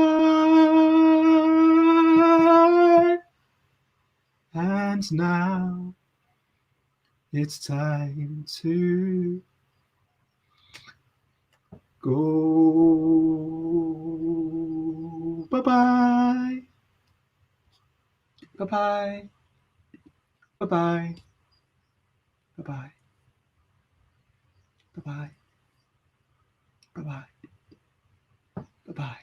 And now it's time to go. Bye bye. Bye bye. Bye bye. Bye bye. Bye bye. Bye bye. Bye bye.